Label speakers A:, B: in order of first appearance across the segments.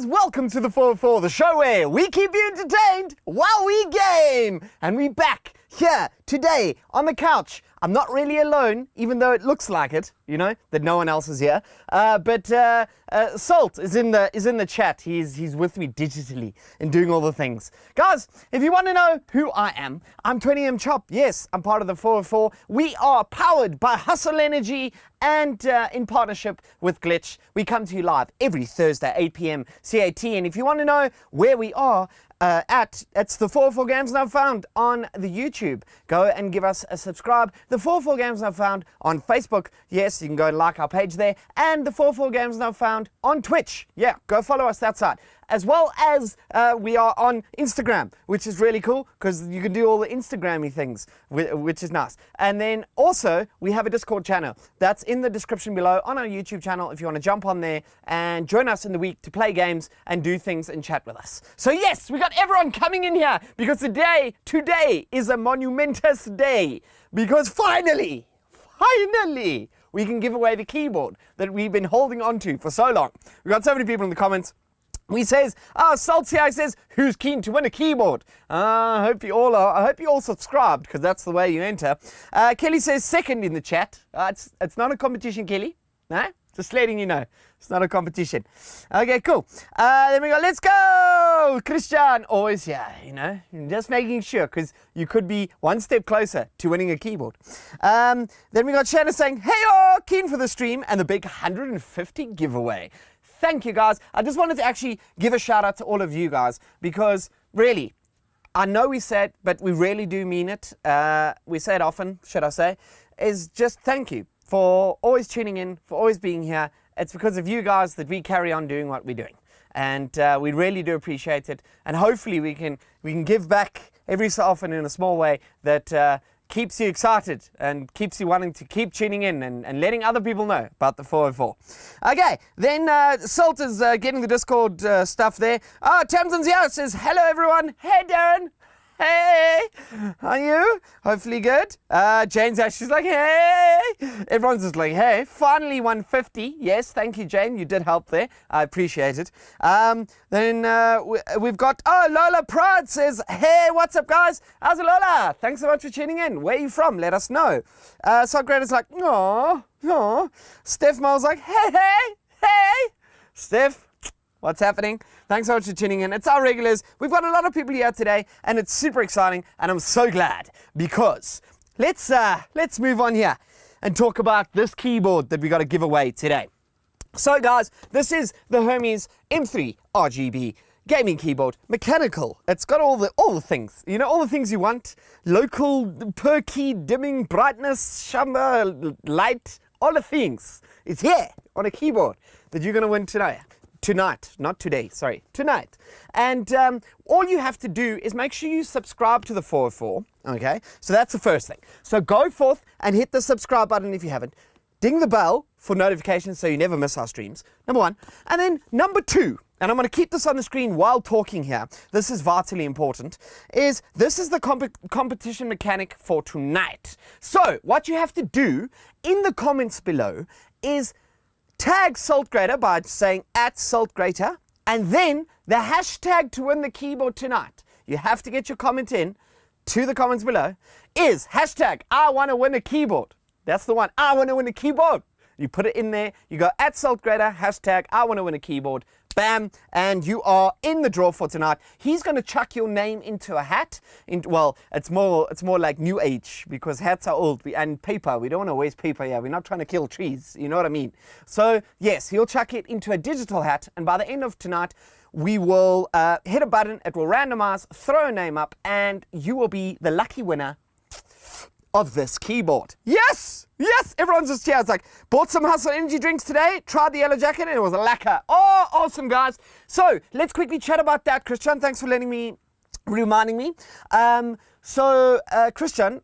A: Welcome to the 404, the show where we keep you entertained while we game. And we back here today on the couch. I'm not really alone, even though it looks like it, you know, that no one else is here. But Salt is in the chat. He's with me digitally and doing all the things. Guys, if you want to know who I am, I'm 20M Chop. Yes, I'm part of the 404. We are powered by Hustle Energy and in partnership with Glitch. We come to you live every Thursday, 8 p.m. CAT. And if you want to know where we are, it's the 404 Games Now Found on the YouTube. Go and give us a subscribe. The 404 Games Now Found on Facebook. Yes, you can go and like our page there. And the 404 Games Now Found on Twitch. Yeah, go follow us that side. As well as we are on Instagram, which is really cool because you can do all the Instagrammy things, which is nice. And then also we have a Discord channel that's in the description below on our YouTube channel if you want to jump on there and join us in the week to play games and do things and chat with us. So yes, we got everyone coming in here because today is a monumentous day because finally, we can give away the keyboard that we've been holding on to for so long. We got so many people in the comments. He says, Salty Eye says, who's keen to win a keyboard? I hope you all are. I hope you all subscribed because that's the way you enter. Kelly says second in the chat. It's not a competition, Kelly. No? Just letting you know. It's not a competition. Okay, cool. Then we go, let's go! Christian, always here, you know. Just making sure because you could be one step closer to winning a keyboard. Then we got Shanna saying, hey, keen for the stream and the big 150 giveaway. Thank you, guys. I just wanted to actually give a shout out to all of you guys because really, I know we said, but we really do mean it. We say it often, should I say, is just thank you for always tuning in, for always being here. It's because of you guys that we carry on doing what we're doing. And we really do appreciate it. And hopefully we can give back every so often in a small way that keeps you excited and keeps you wanting to keep tuning in and letting other people know about the 404. Okay, then Salt is getting the Discord stuff there. Tamsin's here, says, hello everyone. Hey Darren. Hey, how are you? Hopefully good. Jane's actually like, hey. Everyone's just like, hey. Finally 150. Yes, thank you, Jane. You did help there. I appreciate it. Then we've got, Lola Pride says, hey, what's up, guys? How's it, Lola? Thanks so much for tuning in. Where are you from? Let us know. Socrates like, no. Steph Mo's like, hey. Steph. What's happening? Thanks so much for tuning in. It's our regulars. We've got a lot of people here today, and it's super exciting, and I'm so glad because let's move on here and talk about this keyboard that we got to give away today. So, guys, this is the Hermes M3 RGB gaming keyboard, mechanical. It's got all the things, you know, all the things you want. Local per key dimming, brightness, shimmer, light, all the things. It's here on a keyboard that you're going to win today. Tonight, not today, sorry, tonight. And all you have to do is make sure you subscribe to the 404, okay? So that's the first thing. So go forth and hit the subscribe button if you haven't. Ding the bell for notifications so you never miss our streams, number one. And then number two, and I'm going to keep this on the screen while talking here, this is vitally important, is this is the competition mechanic for tonight. So what you have to do in the comments below is tag SaltGrater by saying @SaltGrater and then the hashtag to win the keyboard tonight. You have to get your comment in to the comments below is hashtag I want to win a keyboard. That's the one. I want to win a keyboard. You put it in there. You go @SaltGrader, hashtag I want to win a keyboard. Bam, and you are in the draw for tonight. He's going to chuck your name into a hat. Well, it's more like new age, because hats are old. And paper, we don't want to waste paper here. We're not trying to kill trees, you know what I mean? So yes, he'll chuck it into a digital hat, and by the end of tonight, we will hit a button, it will randomize, throw a name up, and you will be the lucky winner of this keyboard. Yes! Yes! Everyone's just here. It's like, bought some Hustle energy drinks today, tried the yellow jacket, and it was a lacquer. Oh, awesome, guys. So, let's quickly chat about that. Christian, thanks for reminding me. Christian,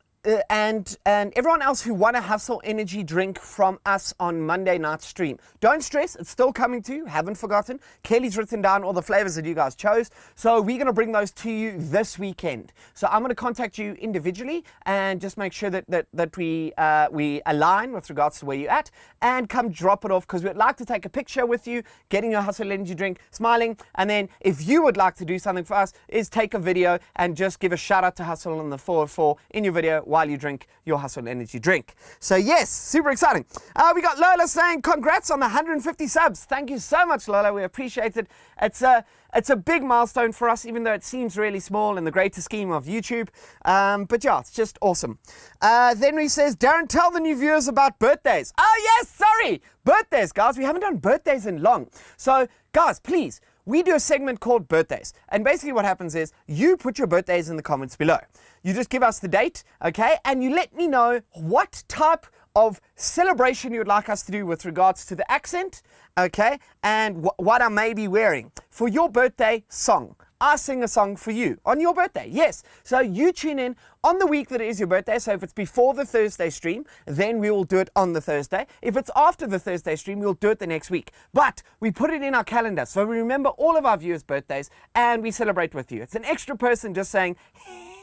A: and everyone else who want a Hustle energy drink from us on Monday night stream, don't stress, it's still coming to you, haven't forgotten. Kelly's written down all the flavors that you guys chose, so we're going to bring those to you this weekend. So I'm going to contact you individually and just make sure that we align with regards to where you're at, and come drop it off, because we'd like to take a picture with you, getting your Hustle energy drink, smiling, and then if you would like to do something for us, is take a video and just give a shout out to Hustle on the 404 in your video while you drink your Hustle energy drink. So yes, super exciting. We got Lola saying congrats on the 150 subs. Thank you so much, Lola. We appreciate it. It's a big milestone for us, even though it seems really small in the greater scheme of YouTube. But yeah, it's just awesome. Then he says, Darren, tell the new viewers about birthdays. Oh yes, sorry. Birthdays, guys. We haven't done birthdays in long. So guys, please, we do a segment called birthdays. And basically what happens is you put your birthdays in the comments below. You just give us the date, okay? And you let me know what type of celebration you would like us to do with regards to the accent, okay? And what I may be wearing for your birthday song. I sing a song for you on your birthday, yes. So you tune in on the week that it is your birthday. So if it's before the Thursday stream, then we will do it on the Thursday. If it's after the Thursday stream, we'll do it the next week. But we put it in our calendar, so we remember all of our viewers' birthdays and we celebrate with you. It's an extra person just saying,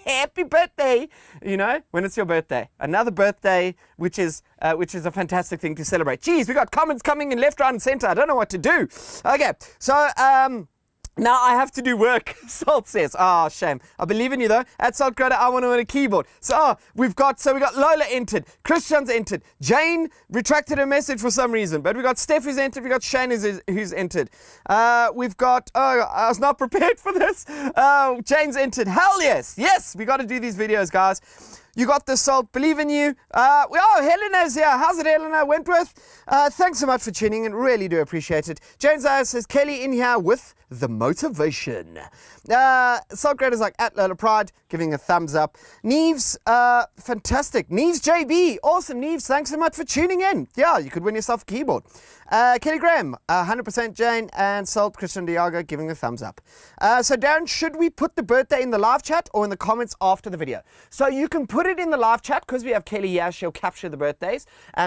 A: happy birthday, you know, when it's your birthday. Another birthday, which is a fantastic thing to celebrate. Geez, we got comments coming in left, right, and center. I don't know what to do. Okay, so now I have to do work, Salt says. Oh, shame. I believe in you, though. @SaltGrader, I want to win a keyboard. So we got Lola entered. Christian's entered. Jane retracted her message for some reason. But we got Steph who's entered. We got Shane who's entered. We've got... Oh, I was not prepared for this. Jane's entered. Hell yes. Yes, we got to do these videos, guys. You got this, Salt. Believe in you. Helena's here. How's it, Helena? Wentworth? Thanks so much for tuning in. Really do appreciate it. James Ayers says, Kelly in here with the motivation. Salt Grader's like @Lola Pride, giving a thumbs up. Neves, fantastic. Neves JB. Awesome, Neves. Thanks so much for tuning in. Yeah, you could win yourself a keyboard. Kelly Graham, 100% Jane, and Salt Christian Diago giving a thumbs up. So Darren, should we put the birthday in the live chat or in the comments after the video? So you can put it in the live chat because we have Kelly here. She'll capture the birthdays.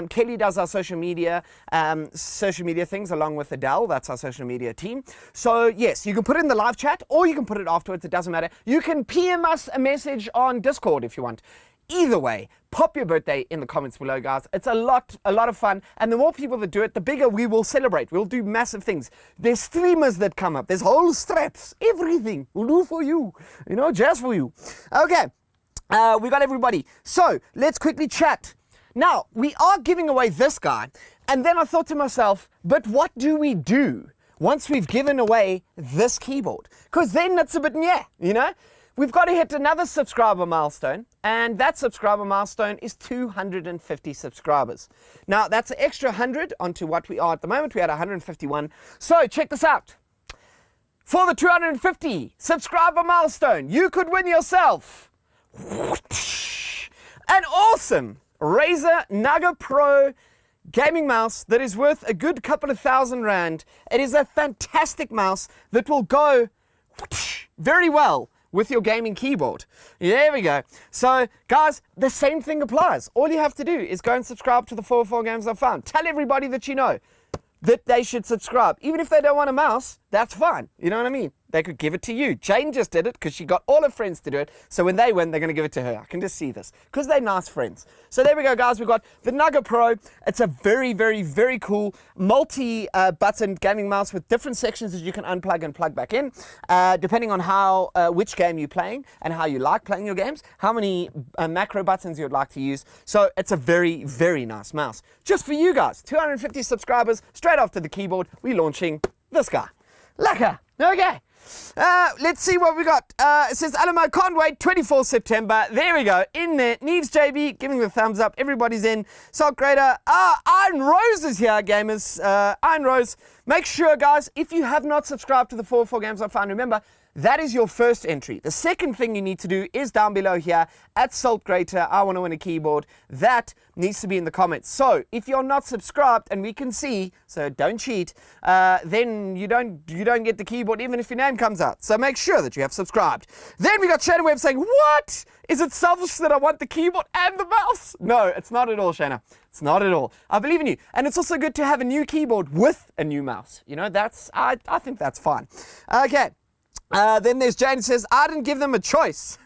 A: Kelly does our social media things along with Adele. That's our social media team. So yes, you can put it in the live chat or you can put it afterwards. It doesn't matter. You can PM us a message on Discord if you want. Either way, pop your birthday in the comments below, guys. It's a lot of fun. And the more people that do it, the bigger we will celebrate. We'll do massive things. There's streamers that come up. There's whole straps. Everything we'll do for you. You know, just for you. Okay. We got everybody. So let's quickly chat. Now, we are giving away this guy. And then I thought to myself, but what do we do once we've given away this keyboard? Because then it's a bit you know? We've got to hit another subscriber milestone, and that subscriber milestone is 250 subscribers. Now, that's an extra 100 onto what we are at the moment. We're at 151. So, check this out. For the 250 subscriber milestone, you could win yourself an awesome Razer Naga Pro gaming mouse that is worth a good couple of £1,000. It is a fantastic mouse that will go very well with your gaming keyboard. There we go. So, guys, the same thing applies. All you have to do is go and subscribe to the 404 Games I've Found. Tell everybody that you know that they should subscribe. Even if they don't want a mouse, that's fine. You know what I mean? They could give it to you. Jane just did it because she got all her friends to do it. So when they win, they're going to give it to her. I can just see this because they're nice friends. So there we go, guys. We've got the Nugget Pro. It's a very, very, very cool multi-button gaming mouse with different sections that you can unplug and plug back in, depending on how which game you're playing and how you like playing your games, how many macro buttons you'd like to use. So it's a very, very nice mouse. Just for you guys, 250 subscribers, straight after the keyboard, we're launching this guy. Lekker. Okay. Let's see what we got. It says, Alamo, can't wait, 24th September. There we go. In there. Neves JB, giving the thumbs up. Everybody's in. Salt Grader. Iron Rose is here, gamers. Iron Rose. Make sure, guys, if you have not subscribed to the 4 Games I Found, remember, that is your first entry. The second thing you need to do is down below here at Salt Grater, I want to win a keyboard. That needs to be in the comments. So if you're not subscribed, and we can see, so don't cheat, then you don't get the keyboard even if your name comes out. So make sure that you have subscribed. Then we got Shana Webb saying, what? Is it selfish that I want the keyboard and the mouse? No, it's not at all, Shana. It's not at all. I believe in you. And it's also good to have a new keyboard with a new mouse. You know, I think that's fine. Okay. Then there's Jane who says, I didn't give them a choice.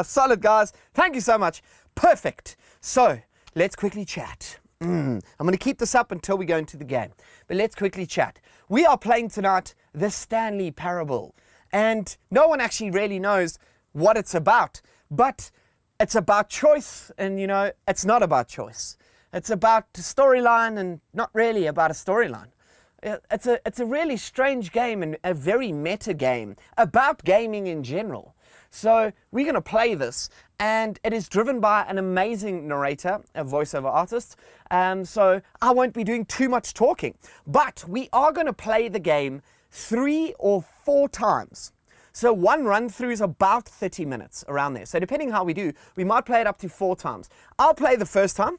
A: Solid, guys. Thank you so much. Perfect. So let's quickly chat. I'm going to keep this up until we go into the game. But let's quickly chat. We are playing tonight the Stanley Parable. And no one actually really knows what it's about. But it's about choice. And, you know, it's not about choice. It's about storyline and not really about a storyline. It's a really strange game and a very meta game about gaming in general. So we're going to play this, and it is driven by an amazing narrator, a voiceover artist. So I won't be doing too much talking, but we are going to play the game 3 or 4 times. So one run through is about 30 minutes, around there. So depending how we do, we might play it up to 4 times. I'll play the first time,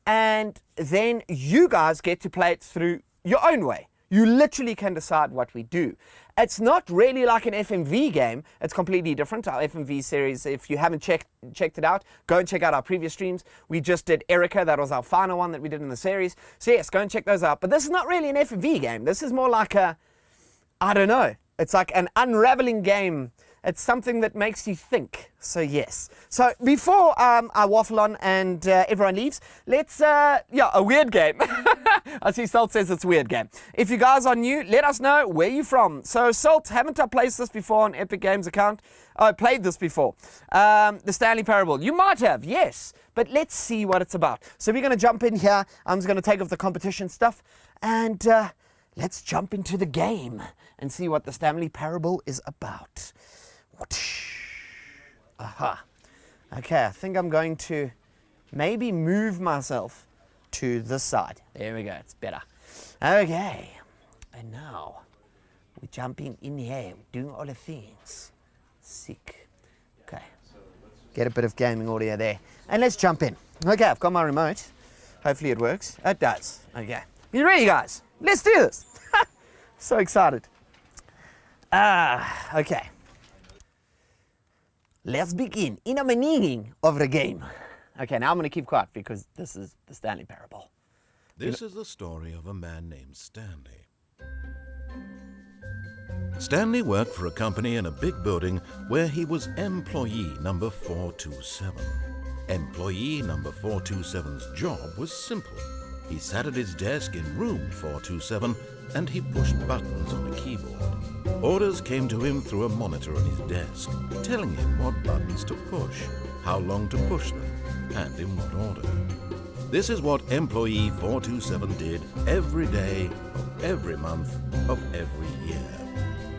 A: and then you guys get to play it through your own way. You literally can decide what we do. It's not really like an FMV game. It's completely different. Our FMV series, if you haven't checked it out, go and check out our previous streams. We just did Erica. That was our final one that we did in the series. So yes, go and check those out. But this is not really an FMV game. This is more like a, I don't know. It's like an unraveling game. It's something that makes you think. So yes. So before I waffle on and everyone leaves, let's, a weird game. I see Salt says it's a weird game. If you guys are new, let us know where you're from. So Salt, haven't I played this before on Epic Games account? I played this before. The Stanley Parable. You might have, yes. But let's see what it's about. So we're going to jump in here. I'm just going to take off the competition stuff. And let's jump into the game and see what the Stanley Parable is about. Aha. Okay, I think I'm going to maybe move myself to this side. There we go, it's better. Okay, and now we're jumping in here, doing all the things. Sick. Okay, get a bit of gaming audio there. And let's jump in. Okay, I've got my remote. Hopefully it works. It does. Okay, you ready, guys? Let's do this. So excited. Okay. Let's begin in a beginning of the game. Okay, now I'm going to keep quiet because this is the Stanley Parable.
B: This is the story of a man named Stanley. Stanley worked for a company in a big building where he was employee number 427. Employee number 427's job was simple. He sat at his desk in room 427 and he pushed buttons on a keyboard. Orders came to him through a monitor on his desk, telling him what buttons to push, how long to push them, and in what order. This is what employee 427 did every day of every month of every year.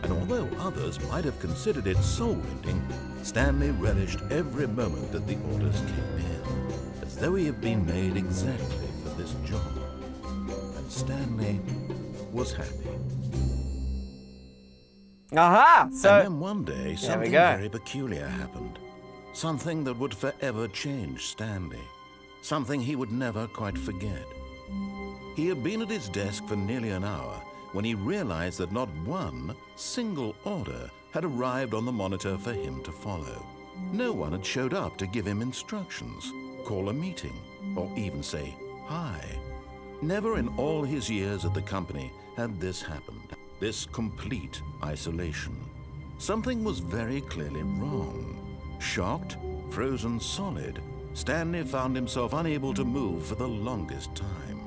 B: And although others might have considered it soul-ending, Stanley relished every moment that the orders came in, as though he had been made exactly for this job. And Stanley was happy.
A: Aha! So,
B: and then one day, something very peculiar happened. Something that would forever change Stanley. Something he would never quite forget. He had been at his desk for nearly an hour when he realized that not one single order had arrived on the monitor for him to follow. No one had showed up to give him instructions, call a meeting, or even say hi. Never in all his years at the company had this happened. this complete isolation. Something was very clearly wrong. Shocked, frozen solid, Stanley found himself unable to move for the longest time.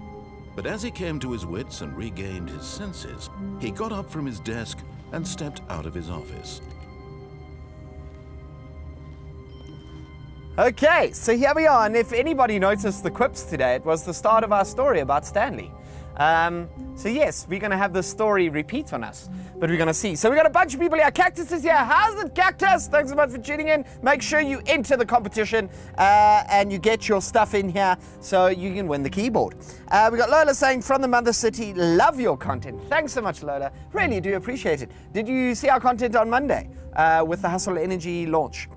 B: But as he came to his wits and regained his senses, he got up from his desk and stepped out of his office.
A: Okay, so here we are, and if anybody noticed the quips today, it was the start of our story about Stanley. So yes, we're going to have this story repeat on us, but we're going to see. So we got a bunch of people here. Cactus is here. How's it, Cactus? Thanks so much for tuning in. Make sure you enter the competition and you get your stuff in here so you can win the keyboard. We got Lola saying, from the Mother City, love your content. Thanks so much, Lola. Really do appreciate it. Did you see our content on Monday? With the Hustle Energy launch.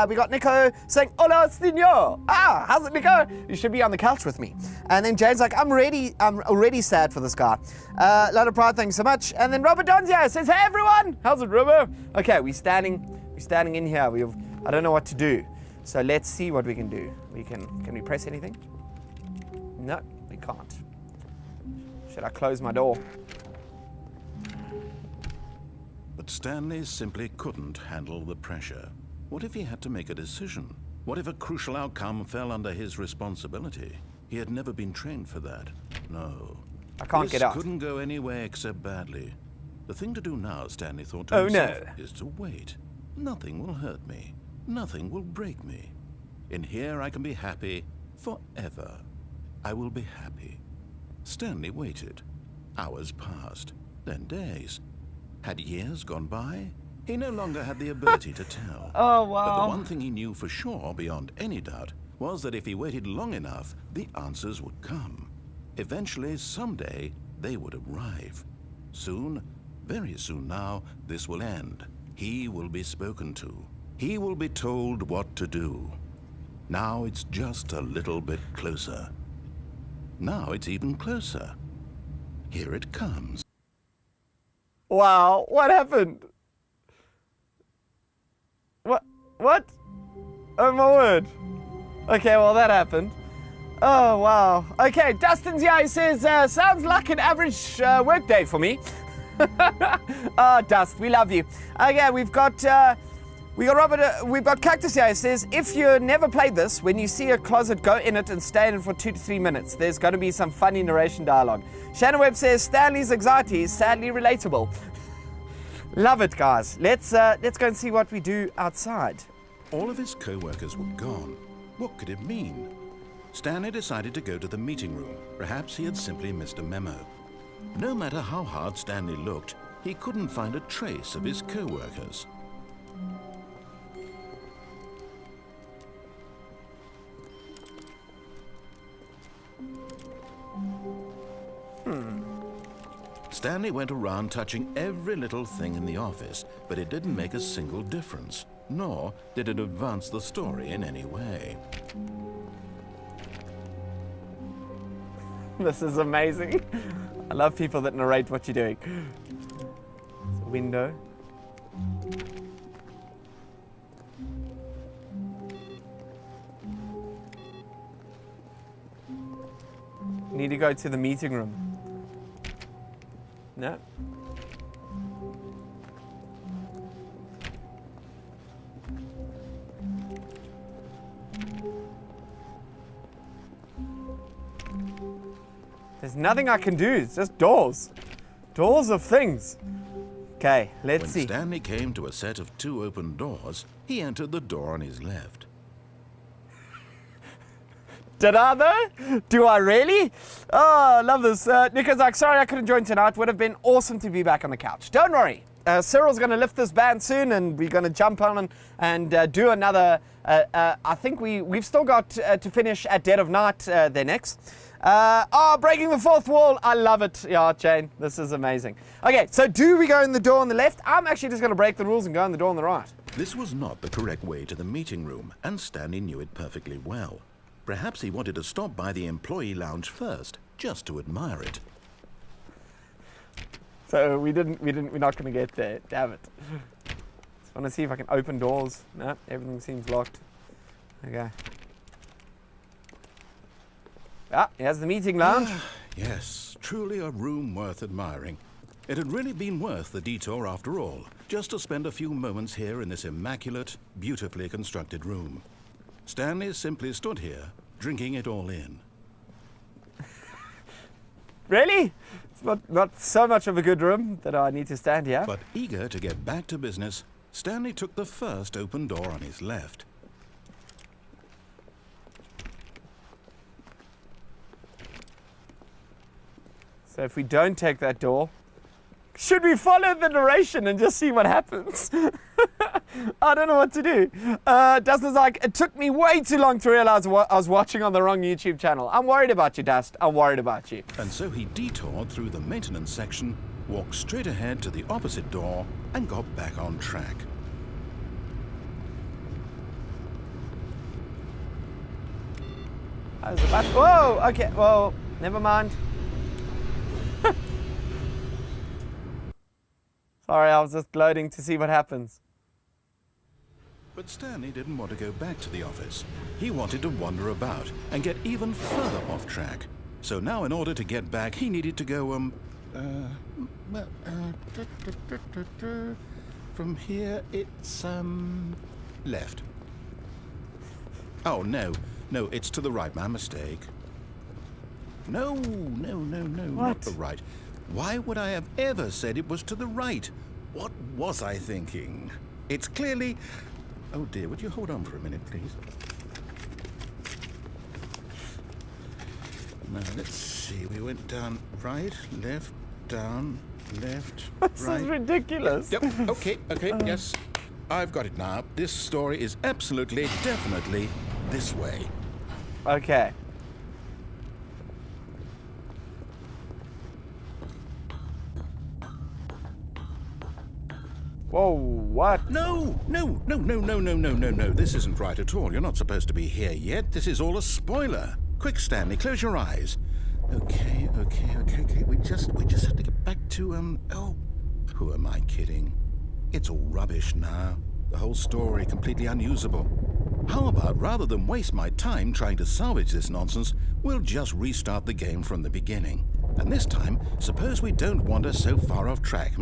A: We got Nico saying, hola, senor. How's it, Nico? You should be on the couch with me. And then Jane's like, I'm already sad for this guy. Lot of pride, thanks so much. And then Robert Donzio says, hey everyone, how's it, Robo? Okay, we're standing in here. I don't know what to do. So let's see what we can do. Can we press anything? No, we can't. Should I close my door?
B: But Stanley simply couldn't handle the pressure. What if he had to make a decision? What if a crucial outcome fell under his responsibility? He had never been trained for that. No.
A: I can't get out.
B: This couldn't go any way except badly. The thing to do now, Stanley thought to himself, is to wait. Nothing will hurt me. Nothing will break me. In here I can be happy forever. I will be happy. Stanley waited. Hours passed, then days. Had years gone by? He no longer had the ability to tell.
A: Oh, wow.
B: But the one thing he knew for sure, beyond any doubt, was that if he waited long enough, the answers would come. Eventually, someday, they would arrive. Soon, very soon now, this will end. He will be spoken to. He will be told what to do. Now it's just a little bit closer. Now it's even closer. Here it comes.
A: Wow, what happened? What? Oh my word. Okay, well that happened. Oh wow. Okay, Dustin's here. He says, sounds like an average work day for me. Dust, we love you. Okay, we've got Robert. We've got Cactus here. He says, if you never played this, when you see a closet, go in it and stay in it for 2 to 3 minutes. There's going to be some funny narration dialogue. Shannon Webb says, Stanley's anxiety is sadly relatable. Love it, guys. Let's go and see what we do outside.
B: All of his co-workers were gone. What could it mean? Stanley decided to go to the meeting room. Perhaps he had simply missed a memo. No matter how hard Stanley looked, he couldn't find a trace of his co-workers. Stanley went around touching every little thing in the office, but it didn't make a single difference, nor did it advance the story in any way.
A: This is amazing. I love people that narrate what you're doing. It's a window. Need to go to the meeting room. No. There's nothing I can do. It's just doors. Doors of things. Okay, let's see.
B: When Stanley came to a set of 2 open doors, he entered the door on his left.
A: Did I though? Do I really? Oh, I love this. Nico's like, sorry I couldn't join tonight. Would have been awesome to be back on the couch. Don't worry. Cyril's going to lift this band soon and we're going to jump on and do another. I think we've still got to finish at Dead of Night there next. Breaking the fourth wall. I love it. Yeah, Jane, this is amazing. Okay, so do we go in the door on the left? I'm actually just going to break the rules and go in the door on the right.
B: This was not the correct way to the meeting room, and Stanley knew it perfectly well. Perhaps he wanted to stop by the employee lounge first, just to admire it.
A: So we're not going to get there. Damn it. Just want to see if I can open doors. No, everything seems locked. Okay. Here's the meeting lounge.
B: Yes, truly a room worth admiring. It had really been worth the detour after all, just to spend a few moments here in this immaculate, beautifully constructed room. Stanley simply stood here, drinking it all in.
A: Really? It's not so much of a good room that I need to stand here.
B: But eager to get back to business, Stanley took the first open door on his left.
A: So if we don't take that door, should we follow the narration and just see what happens? I don't know what to do. Dustin's like, it took me way too long to realize what I was watching on the wrong YouTube channel. I'm worried about you, Dust. I'm worried about you.
B: And so he detoured through the maintenance section, walked straight ahead to the opposite door, and got back on track.
A: I was about to, whoa, okay, well, never mind. Sorry, I was just loading to see what happens.
B: But Stanley didn't want to go back to the office. He wanted to wander about and get even further off track. So now in order to get back, he needed to go, from here it's, left. Oh, no, it's to the right, my mistake. No, not the right. Why would I have ever said it was to the right? What was I thinking? It's clearly... Oh dear, would you hold on for a minute, please? Now, let's see. We went down right, left, down, left,
A: This
B: right.
A: is ridiculous.
B: Yep, okay, yes. I've got it now. This story is absolutely, definitely this way.
A: Okay. Whoa, what?
B: No. This isn't right at all. You're not supposed to be here yet. This is all a spoiler. Quick, Stanley, close your eyes. Okay. We just have to get back to, oh, who am I kidding? It's all rubbish now. The whole story completely unusable. How about, rather than waste my time trying to salvage this nonsense, we'll just restart the game from the beginning. And this time, suppose we don't wander so far off track,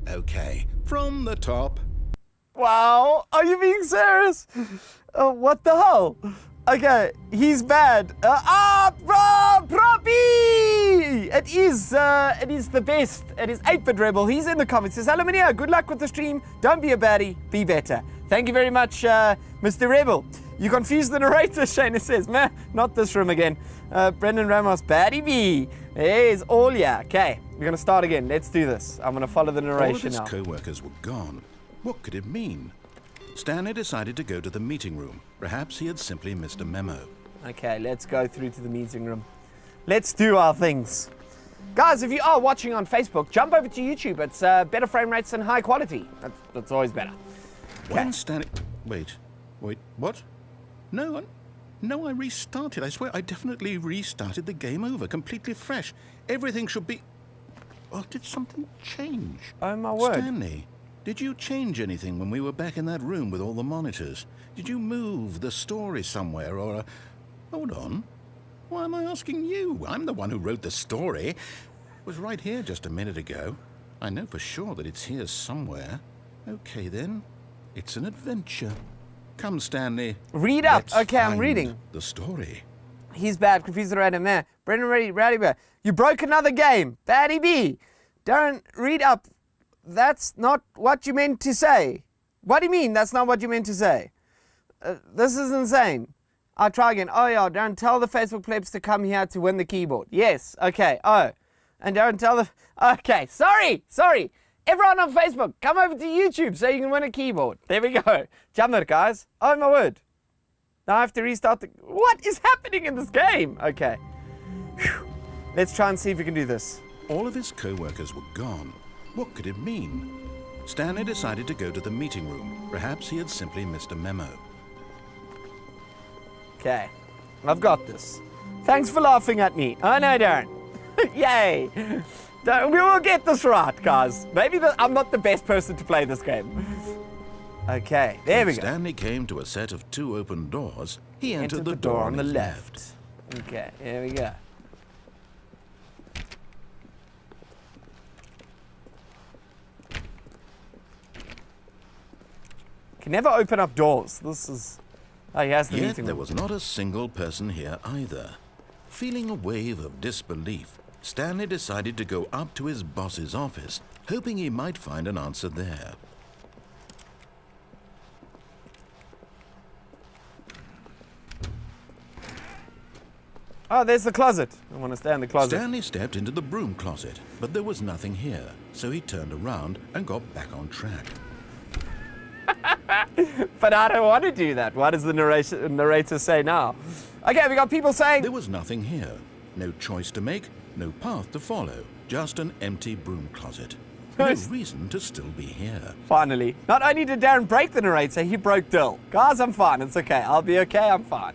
B: Okay, from the top.
A: Wow, are you being serious? What the hell? Okay, he's bad. Proppy! It is the best. It is 8-Bit Rebel. He's in the comments. Says, hello, Minia. Good luck with the stream. Don't be a baddie. Be better. Thank you very much, Mr. Rebel. You confused the narrator, Shayna says. Meh, not this room again. Brendan Ramos, baddie B. There's all yeah. Okay, we're going to start again. Let's do this. I'm going to follow the narration now.
B: All of his co-workers were gone. What could it mean? Stanley decided to go to the meeting room. Perhaps he had simply missed a memo.
A: Okay, let's go through to the meeting room. Let's do our things. Guys, if you are watching on Facebook, jump over to YouTube. It's better frame rates and high quality. That's always better. Okay.
B: When Stanley... Wait, what? No, I restarted. I swear, I definitely restarted the game over, completely fresh. Everything should be... Oh, did something change?
A: Oh, my word.
B: Stanley, did you change anything when we were back in that room with all the monitors? Did you move the story somewhere or... Hold on. Why am I asking you? I'm the one who wrote the story. It was right here just a minute ago. I know for sure that it's here somewhere. Okay, then. It's an adventure. Come, Stanley.
A: Read up.
B: Let's
A: Okay, I'm
B: find
A: reading.
B: the story.
A: He's bad. Confused the random man. Brendan Rowdy Bear. You broke another game. Baddie B. Don't read up. That's not what you meant to say. What do you mean that's not what you meant to say? This is insane. I'll try again. Oh, yeah, don't tell the Facebook plebs to come here to win the keyboard. Yes, okay. Oh, and don't tell the... Okay, sorry. Everyone on Facebook, come over to YouTube so you can win a keyboard. There we go. Jammer, guys. Oh, my word. Now I have to restart the... What is happening in this game? Okay. Whew. Let's try and see if we can do this.
B: All of his co-workers were gone. What could it mean? Stanley decided to go to the meeting room. Perhaps he had simply missed a memo.
A: Okay, I've got this. Thanks for laughing at me. Oh, no, Darren. Yay. We will get this right, guys. Maybe I'm not the best person to play this game. Okay, there we go.
B: Stanley came to a set of 2 open doors. He entered the
A: door on the
B: his
A: left. Okay, here we go. can never open up doors. This is... Oh, he has the
B: Yet
A: meeting
B: there
A: room.
B: was not a single person here either. Feeling a wave of disbelief, Stanley decided to go up to his boss's office, hoping he might find an answer there.
A: Oh, there's the closet. I want to stay in the closet.
B: Stanley stepped into the broom closet, but there was nothing here, so he turned around and got back on track.
A: But I don't want to do that. What does the narrator say now? Okay, we got people saying...
B: There was nothing here. No choice to make, no path to follow, just an empty broom closet. No reason to still be here.
A: Finally. Not only did Darren break the narrator, he broke Dill. Guys, I'm fine. It's okay. I'll be okay. I'm fine.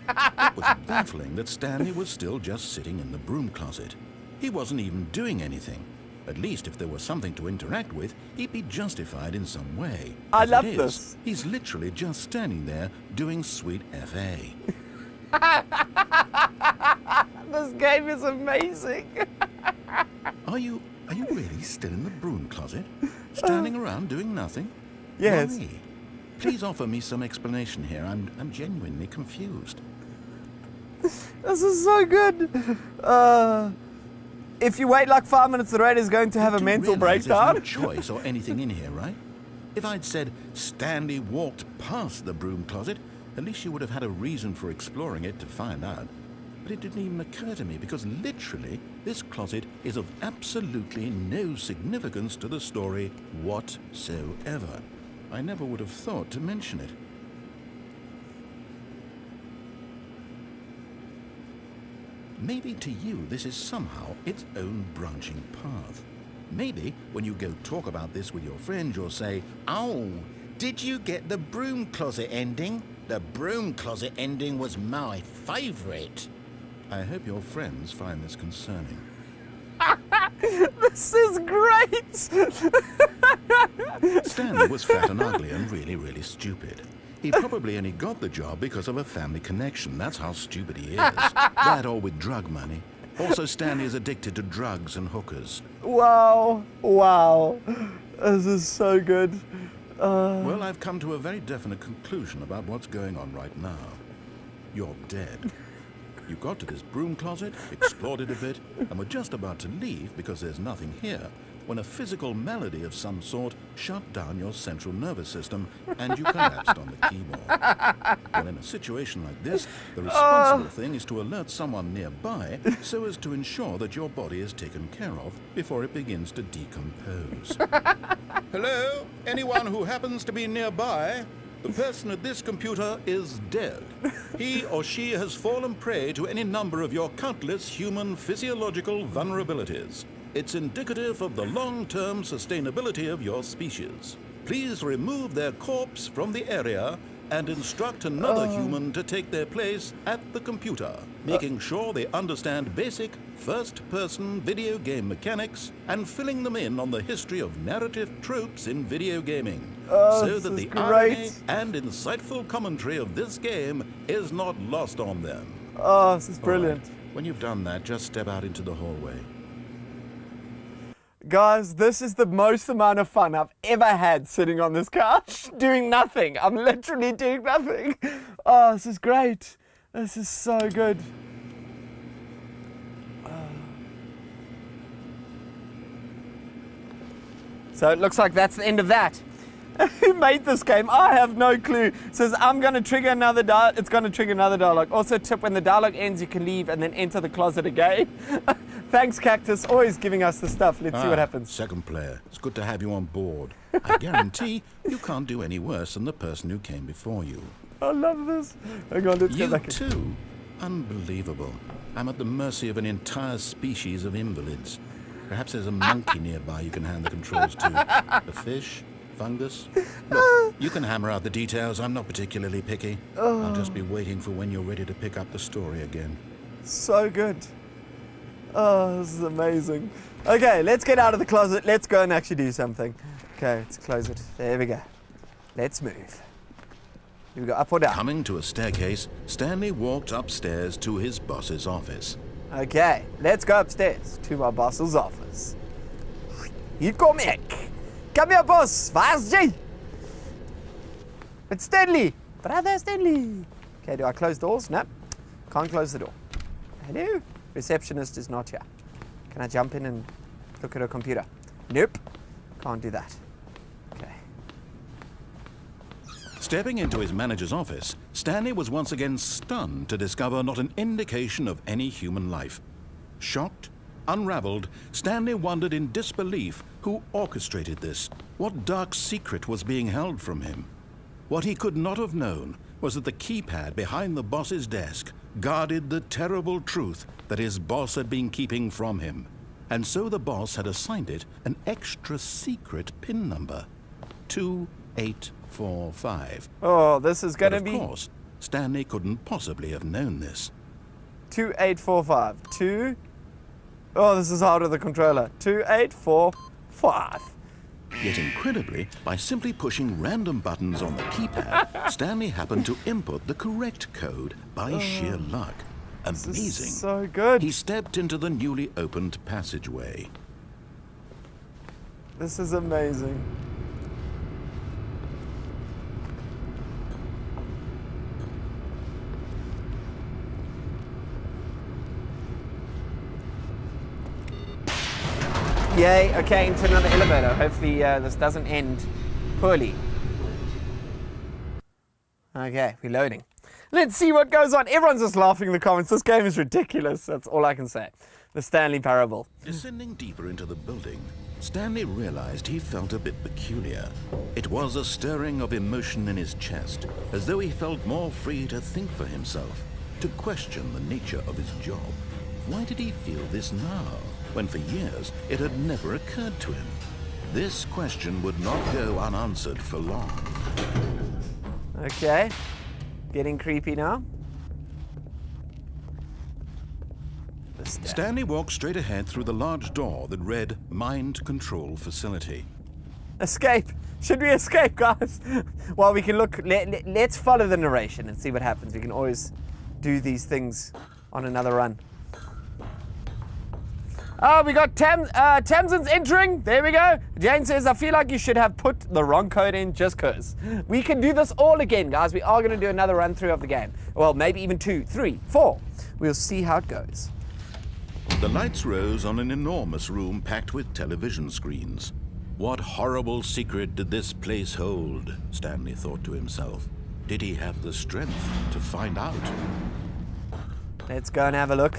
B: It was baffling that Stanley was still just sitting in the broom closet. He wasn't even doing anything. At least if there was something to interact with, he'd be justified in some way.
A: I
B: As
A: love
B: it is,
A: this.
B: He's literally just standing there doing sweet FA.
A: This game is amazing.
B: Are you really still in the broom closet? Standing around doing nothing?
A: Yes.
B: Why? Please offer me some explanation here. I'm genuinely confused.
A: This is so good. If you wait like 5 minutes, the narrator's going to have a
B: You
A: mental
B: realize
A: breakdown.
B: There's no choice or anything in here, right? If I'd said Stanley walked past the broom closet, at least you would have had a reason for exploring it to find out. But it didn't even occur to me because literally this closet is of absolutely no significance to the story whatsoever. I never would have thought to mention it. Maybe to you this is somehow its own branching path. Maybe when you go talk about this with your friends you'll say, "Oh, did you get the broom closet ending? The broom closet ending was my favourite." I hope your friends find this concerning.
A: This is great.
B: Stanley was fat and ugly and really, really stupid. He probably only got the job because of a family connection. That's how stupid he is. That or with drug money. Also, Stanley is addicted to drugs and hookers.
A: Wow. Wow. This is so good.
B: Well, I've come to a very definite conclusion about what's going on right now. You're dead. You got to this broom closet, explored it a bit, and were just about to leave because there's nothing here, when a physical malady of some sort shut down your central nervous system and you collapsed on the keyboard. Well, in a situation like this, the responsible thing is to alert someone nearby so as to ensure that your body is taken care of before it begins to decompose. Hello? Anyone who happens to be nearby? The person at this computer is dead. He or she has fallen prey to any number of your countless human physiological vulnerabilities. It's indicative of the long-term sustainability of your species. Please remove their corpse from the area and instruct another human to take their place at the computer, making sure they understand basic first-person video game mechanics and filling them in on the history of narrative tropes in video gaming, so that the irony and insightful commentary of this game is not lost on them.
A: Oh, this is brilliant.
B: All right. When you've done that, just step out into the hallway.
A: Guys, this is the most amount of fun I've ever had sitting on this couch doing nothing. I'm literally doing nothing. Oh, this is great. This is so good. So it looks like that's the end of that. Who made this game? I have no clue. It says I'm going to trigger another dialogue. It's going to trigger another dialogue. Also, tip, when the dialogue ends, you can leave and then enter the closet again. Thanks, Cactus. Always giving us the stuff. Let's see what happens.
B: Second player. It's good to have you on board. I guarantee you can't do any worse than the person who came before you.
A: I love this. Hang on, let's
B: You
A: get back.
B: too? Unbelievable. I'm at the mercy of an entire species of invalids. Perhaps there's a monkey nearby you can hand the controls to. A fish? Fungus? Look, you can hammer out the details. I'm not particularly picky. I'll just be waiting for when you're ready to pick up the story again.
A: So good. Oh, this is amazing. Okay, let's get out of the closet. Let's go and actually do something. Okay, let's close it. There we go. Let's move. Here we go, up or down?
B: Coming to a staircase, Stanley walked upstairs to his boss's office.
A: Okay, let's go upstairs to my boss's office. Hier kom ek. Come here, boss. Waar's jy? It's Stanley! Brother Stanley! Okay, do I close doors? No. Can't close the door. Hello? Receptionist is not here. Can I jump in and look at her computer? Nope. Can't do that. Okay.
B: Stepping into his manager's office, Stanley was once again stunned to discover not an indication of any human life. Shocked, unraveled, Stanley wondered in disbelief who orchestrated this, what dark secret was being held from him. What he could not have known was that the keypad behind the boss's desk guarded the terrible truth that his boss had been keeping from him. And so the boss had assigned it an extra secret PIN number, 2845.
A: Oh, this is going to be...
B: Of course, Stanley couldn't possibly have known this.
A: 2845. Oh, this is out of the controller. 2845.
B: Yet incredibly, by simply pushing random buttons on the keypad, Stanley happened to input the correct code by sheer luck. Amazing.
A: This is so good.
B: He stepped into the newly opened passageway.
A: This is amazing. Yay, okay, into another elevator. Hopefully this doesn't end poorly. Okay, we're loading. Let's see what goes on. Everyone's just laughing in the comments. This game is ridiculous. That's all I can say. The Stanley Parable.
B: Descending deeper into the building, Stanley realized he felt a bit peculiar. It was a stirring of emotion in his chest, as though he felt more free to think for himself, to question the nature of his job. Why did he feel this now, when for years it had never occurred to him? This question would not go unanswered for long.
A: Okay. Getting creepy now.
B: Stanley walked straight ahead through the large door that read Mind Control Facility.
A: Escape. Should we escape, guys? Well, we can look. Let's follow the narration and see what happens. We can always do these things on another run. Oh, we got Tamsin's entering. There we go. Jane says, I feel like you should have put the wrong code in just cause. We can do this all again, guys. We are going to do another run through of the game. Well, maybe even 2, 3, 4. We'll see how it goes.
B: The lights rose on an enormous room packed with television screens. What horrible secret did this place hold? Stanley thought to himself. Did he have the strength to find out?
A: Let's go and have a look.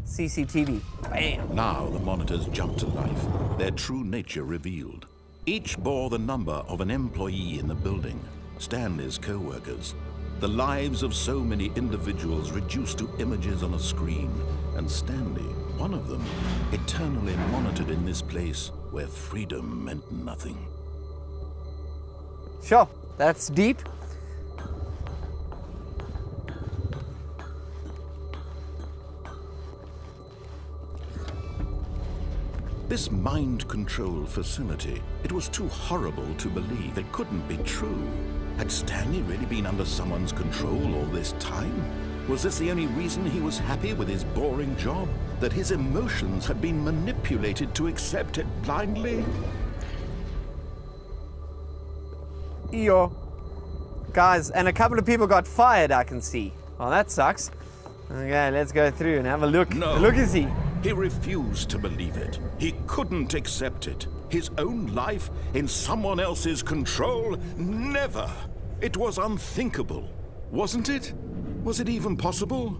A: CCTV. Bam.
B: Now the monitors jumped to life, their true nature revealed. Each bore the number of an employee in the building, Stanley's co-workers. The lives of so many individuals reduced to images on a screen, and Stanley, one of them, eternally monitored in this place where freedom meant nothing.
A: Sure, that's deep.
B: This mind control facility, it was too horrible to believe. It couldn't be true. Had Stanley really been under someone's control all this time? Was this the only reason he was happy with his boring job? That his emotions had been manipulated to accept it blindly?
A: Yo. Guys, and a couple of people got fired, I can see. Well, that sucks. Okay, let's go through and have a look.
B: No.
A: Look is he.
B: He refused to believe it. He couldn't accept it. His own life in someone else's control? Never! It was unthinkable, wasn't it? Was it even possible?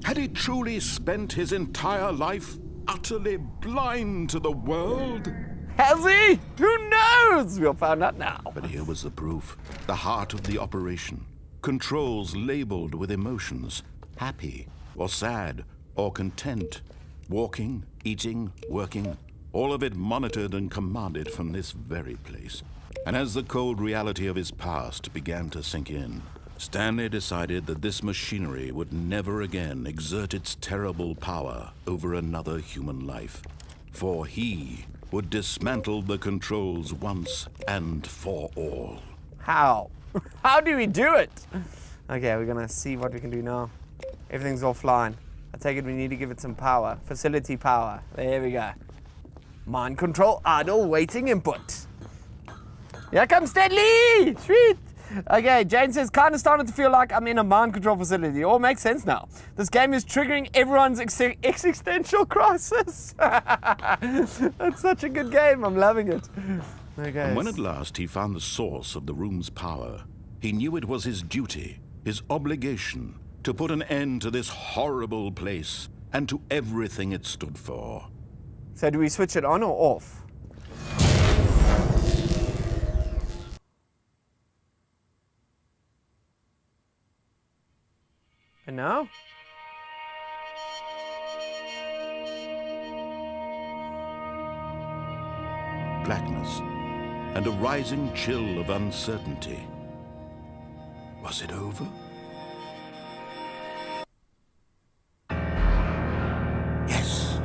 B: Had he truly spent his entire life utterly blind to the world?
A: Has he? Who knows? We'll find out now.
B: But here was the proof. The heart of the operation. Controls labeled with emotions. Happy, or sad, or content. Walking, eating, working, all of it monitored and commanded from this very place. And as the cold reality of his past began to sink in, Stanley decided that this machinery would never again exert its terrible power over another human life. For he would dismantle the controls once and for all.
A: How? How do we do it? Okay, we're gonna see what we can do now. Everything's offline. I take it we need to give it some power. Facility power. There we go. Mind control idle waiting input. Here comes Stanley! Sweet! Okay, Jane says, kind of starting to feel like I'm in a mind control facility. It all makes sense now. This game is triggering everyone's existential crisis. That's such a good game. I'm loving it. Okay.
B: And when at last he found the source of the room's power, he knew it was his duty, his obligation, to put an end to this horrible place and to everything it stood for.
A: So do we switch it on or off? And now?
B: Blackness and a rising chill of uncertainty. Was it over? Yes.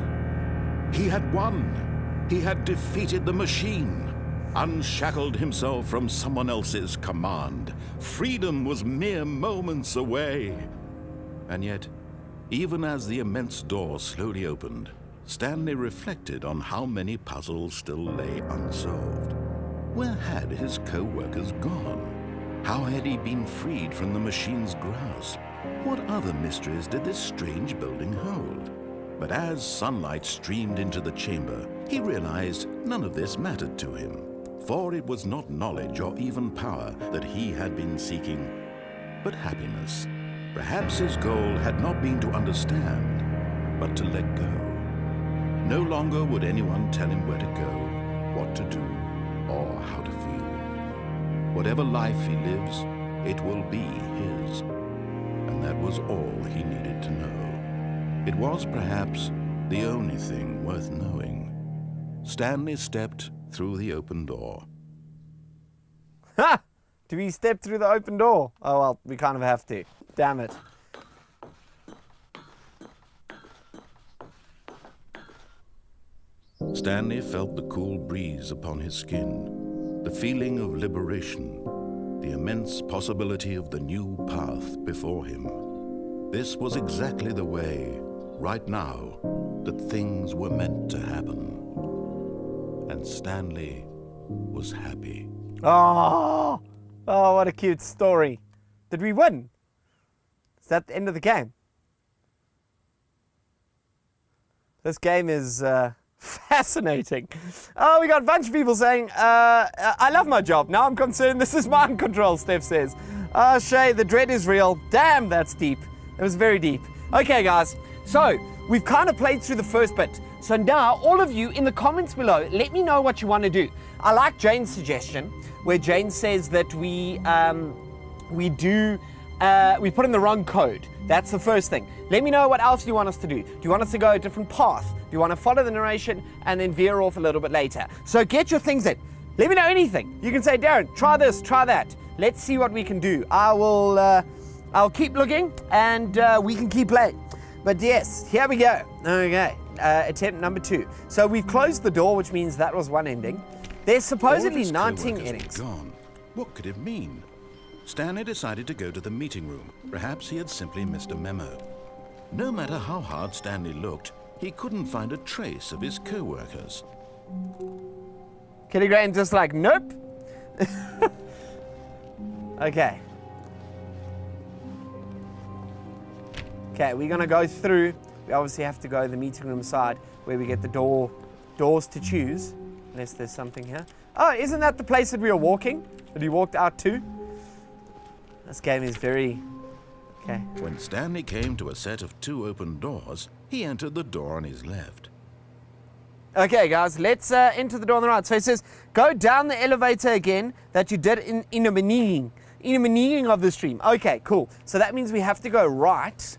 B: He had won. He had defeated the machine, unshackled himself from someone else's command. Freedom was mere moments away. And yet, even as the immense door slowly opened, Stanley reflected on how many puzzles still lay unsolved. Where had his co-workers gone? How had he been freed from the machine's grasp? What other mysteries did this strange building hold? But as sunlight streamed into the chamber, he realized none of this mattered to him, for it was not knowledge or even power that he had been seeking, but happiness. Perhaps his goal had not been to understand, but to let go. No longer would anyone tell him where to go, what to do, or how to feel. Whatever life he lives, it will be his. And that was all he needed to know. It was perhaps the only thing worth knowing. Stanley stepped through the open door.
A: Ha! Do we step through the open door? Oh, well, we kind of have to. Damn it.
B: Stanley felt the cool breeze upon his skin, the feeling of liberation, the immense possibility of the new path before him. This was exactly the way, right now, that things were meant to happen. And Stanley was happy.
A: Oh, what a cute story. Did we win? Is that the end of the game? This game is fascinating. Oh, we got a bunch of people saying, I love my job. Now I'm concerned this is mind control, Steph says. Shay, the dread is real. Damn, that's deep. It was very deep. Okay, guys. So, we've kind of played through the first bit. So now, all of you in the comments below, let me know what you want to do. I like Jane's suggestion, where Jane says that we put in the wrong code. That's the first thing. Let me know what else you want us to do. Do you want us to go a different path? Do you want to follow the narration and then veer off a little bit later? So get your things in. Let me know anything. You can say, Darren, try this, try that. Let's see what we can do. I'll keep looking and we can keep playing. But yes, here we go. Okay, attempt number 2. So we've closed the door, which means that was one ending. There's supposedly 19 endings.
B: Gone. What could it mean? Stanley decided to go to the meeting room. Perhaps he had simply missed a memo. No matter how hard Stanley looked, he couldn't find a trace of his co-workers.
A: Kitty Graham just like, nope. Okay. Okay, we're gonna go through. We obviously have to go to the meeting room side where we get the doors to choose. Unless there's something here. Oh, isn't that the place that we were walking? That we walked out to? This game is very... Okay.
B: When Stanley came to a set of 2 open doors, he entered the door on his left.
A: Okay, guys, let's enter the door on the right. So it says, go down the elevator again that you did in the beginning of the stream. Okay, cool. So that means we have to go right.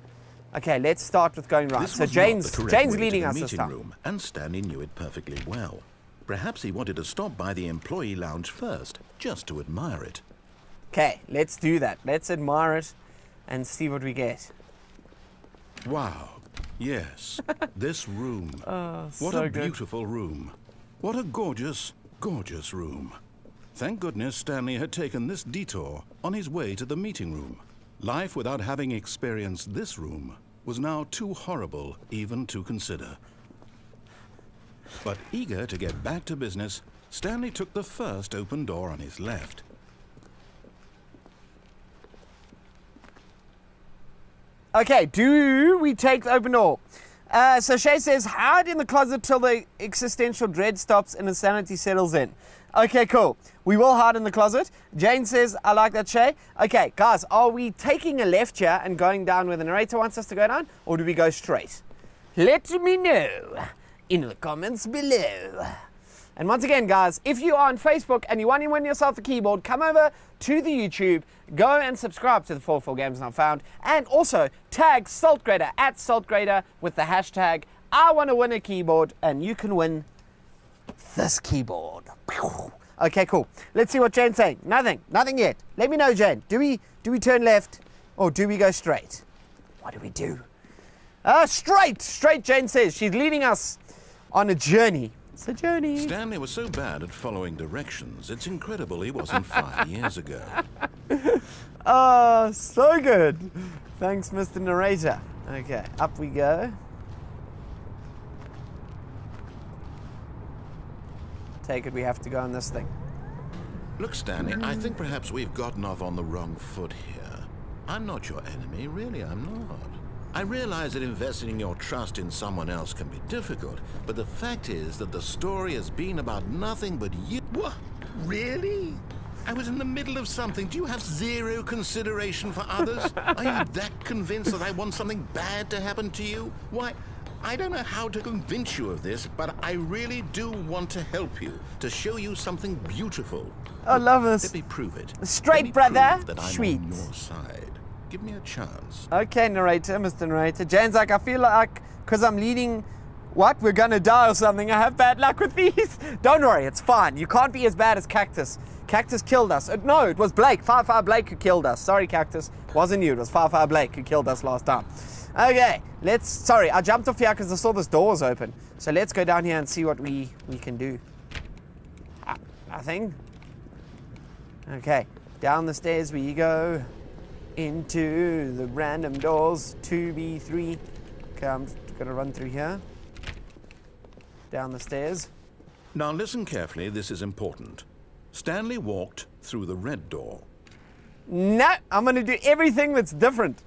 A: Okay, let's start with going right. So Jane's leading us this time.
B: Room, and Stanley knew it perfectly well. Perhaps he wanted to stop by the employee lounge first, just to admire it.
A: Okay, let's do that. Let's admire it and see what we get.
B: Wow. Yes, this room. What
A: so
B: a
A: good.
B: beautiful room. What a gorgeous, gorgeous room. Thank goodness Stanley had taken this detour on his way to the meeting room. Life without having experienced this room was now too horrible even to consider. But eager to get back to business, Stanley took the first open door on his left.
A: Okay, do we take the open door? So Shay says, hide in the closet till the existential dread stops and insanity settles in. Okay, cool. We will hide in the closet. Jane says, I like that, Shay. Okay, guys, are we taking a left here and going down where the narrator wants us to go down? Or do we go straight? Let me know in the comments below. And once again, guys, if you are on Facebook and you want to win yourself a keyboard, come over to the YouTube, go and subscribe to the 44 Games Not Found, and also tag SaltGrader at SaltGrader with the hashtag I want to win a keyboard, and you can win this keyboard. Okay, cool. Let's see what Jane's saying. Nothing yet. Let me know, Jane. Do we turn left or do we go straight? What do we do? Straight, Jane says. She's leading us on a journey. It's a journey.
B: Stanley was so bad at following directions, it's incredible he wasn't 5 years ago.
A: Oh, so good. Thanks, Mr. Narrator. Okay, up we go. Take it, we have to go on this thing.
B: Look, Stanley, I think perhaps we've gotten off on the wrong foot here. I'm not your enemy, really, I'm not. I realize that investing your trust in someone else can be difficult, but the fact is that the story has been about nothing but you. What? Really? I was in the middle of something. Do you have zero consideration for others? Are you that convinced that I want something bad to happen to you? Why, I don't know how to convince you of this, but I really do want to help you, to show you something beautiful.
A: I love this.
B: Let me prove it.
A: Straight, brother.
B: That I'm
A: Sweet.
B: on your side. Give me a chance.
A: Okay, narrator, Mr. Narrator. Jane's like, I feel like, because I'm leading, what? We're going to die or something. I have bad luck with these. Don't worry, it's fine. You can't be as bad as Cactus. Cactus killed us. No, it was Blake. Fire Blake who killed us. Sorry, Cactus. Wasn't you. It was Fire Blake who killed us last time. Okay, sorry, I jumped off here because I saw this door was open. So let's go down here and see what we can do. Nothing. Okay, down the stairs we go. Into the random doors, 2B3. Okay, I'm gonna run through here. Down the stairs.
B: Now listen carefully, this is important. Stanley walked through the red door.
A: No, I'm gonna do everything that's different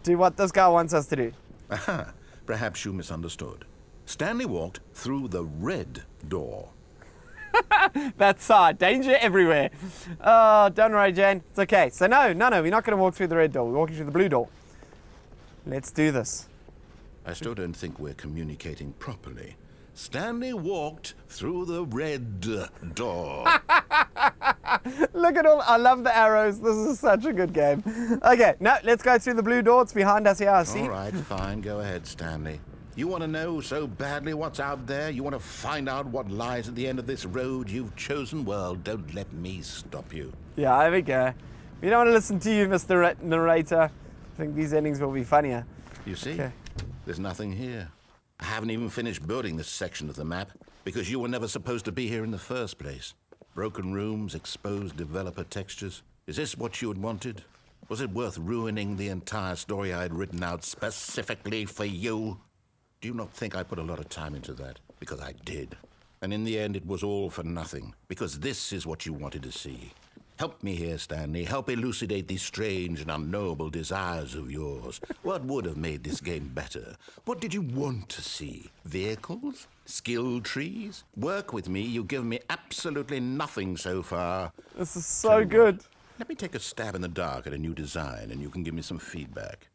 A: to what this guy wants us to do.
B: Aha, perhaps you misunderstood. Stanley walked through the red door.
A: That's danger everywhere. Oh, don't worry, Jen. It's okay. So no, we're not going to walk through the red door. We're walking through the blue door. Let's do this.
B: I still don't think we're communicating properly. Stanley walked through the red door.
A: Look at all. I love the arrows. This is such a good game. Okay, now let's go through the blue door. It's behind us here, I see.
B: All right, fine. Go ahead, Stanley. You want to know so badly what's out there? You want to find out what lies at the end of this road you've chosen? Well, don't let me stop you.
A: Yeah, I think we don't want to listen to you, Mr. Narrator. I think these endings will be funnier.
B: You see, There's nothing here. I haven't even finished building this section of the map because you were never supposed to be here in the first place. Broken rooms, exposed developer textures. Is this what you had wanted? Was it worth ruining the entire story I had written out specifically for you? Do you not think I put a lot of time into that? Because I did. And in the end, it was all for nothing. Because this is what you wanted to see. Help me here, Stanley. Help elucidate these strange and unknowable desires of yours. What would have made this game better? What did you want to see? Vehicles? Skill trees? Work with me. You've given me absolutely nothing so far.
A: This is so good.
B: Let me take a stab in the dark at a new design, and you can give me some feedback.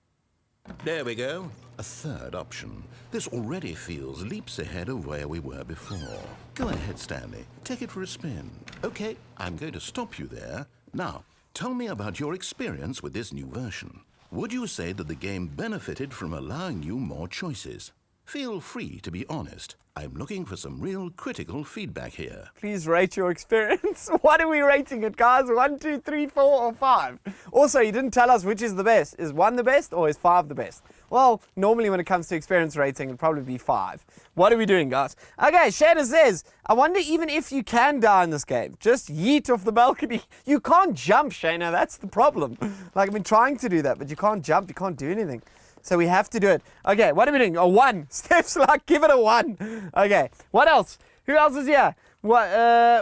B: There we go. A third option. This already feels leaps ahead of where we were before. Go ahead, Stanley. Take it for a spin. Okay, I'm going to stop you there. Now, tell me about your experience with this new version. Would you say that the game benefited from allowing you more choices? Feel free to be honest. I'm looking for some real critical feedback here.
A: Please rate your experience. What are we rating it, guys? 1, 2, 3, 4, or 5? Also, you didn't tell us which is the best. Is 1 the best or is 5 the best? Well, normally when it comes to experience rating, it'd probably be 5. What are we doing, guys? Okay, Shana says, I wonder even if you can die in this game. Just yeet off the balcony. You can't jump, Shana. That's the problem. Like, I've been trying to do that, but you can't jump. You can't do anything. So we have to do it. Okay, what are we doing? A 1. Steph's like, give it a 1. Okay, what else? Who else is here? What?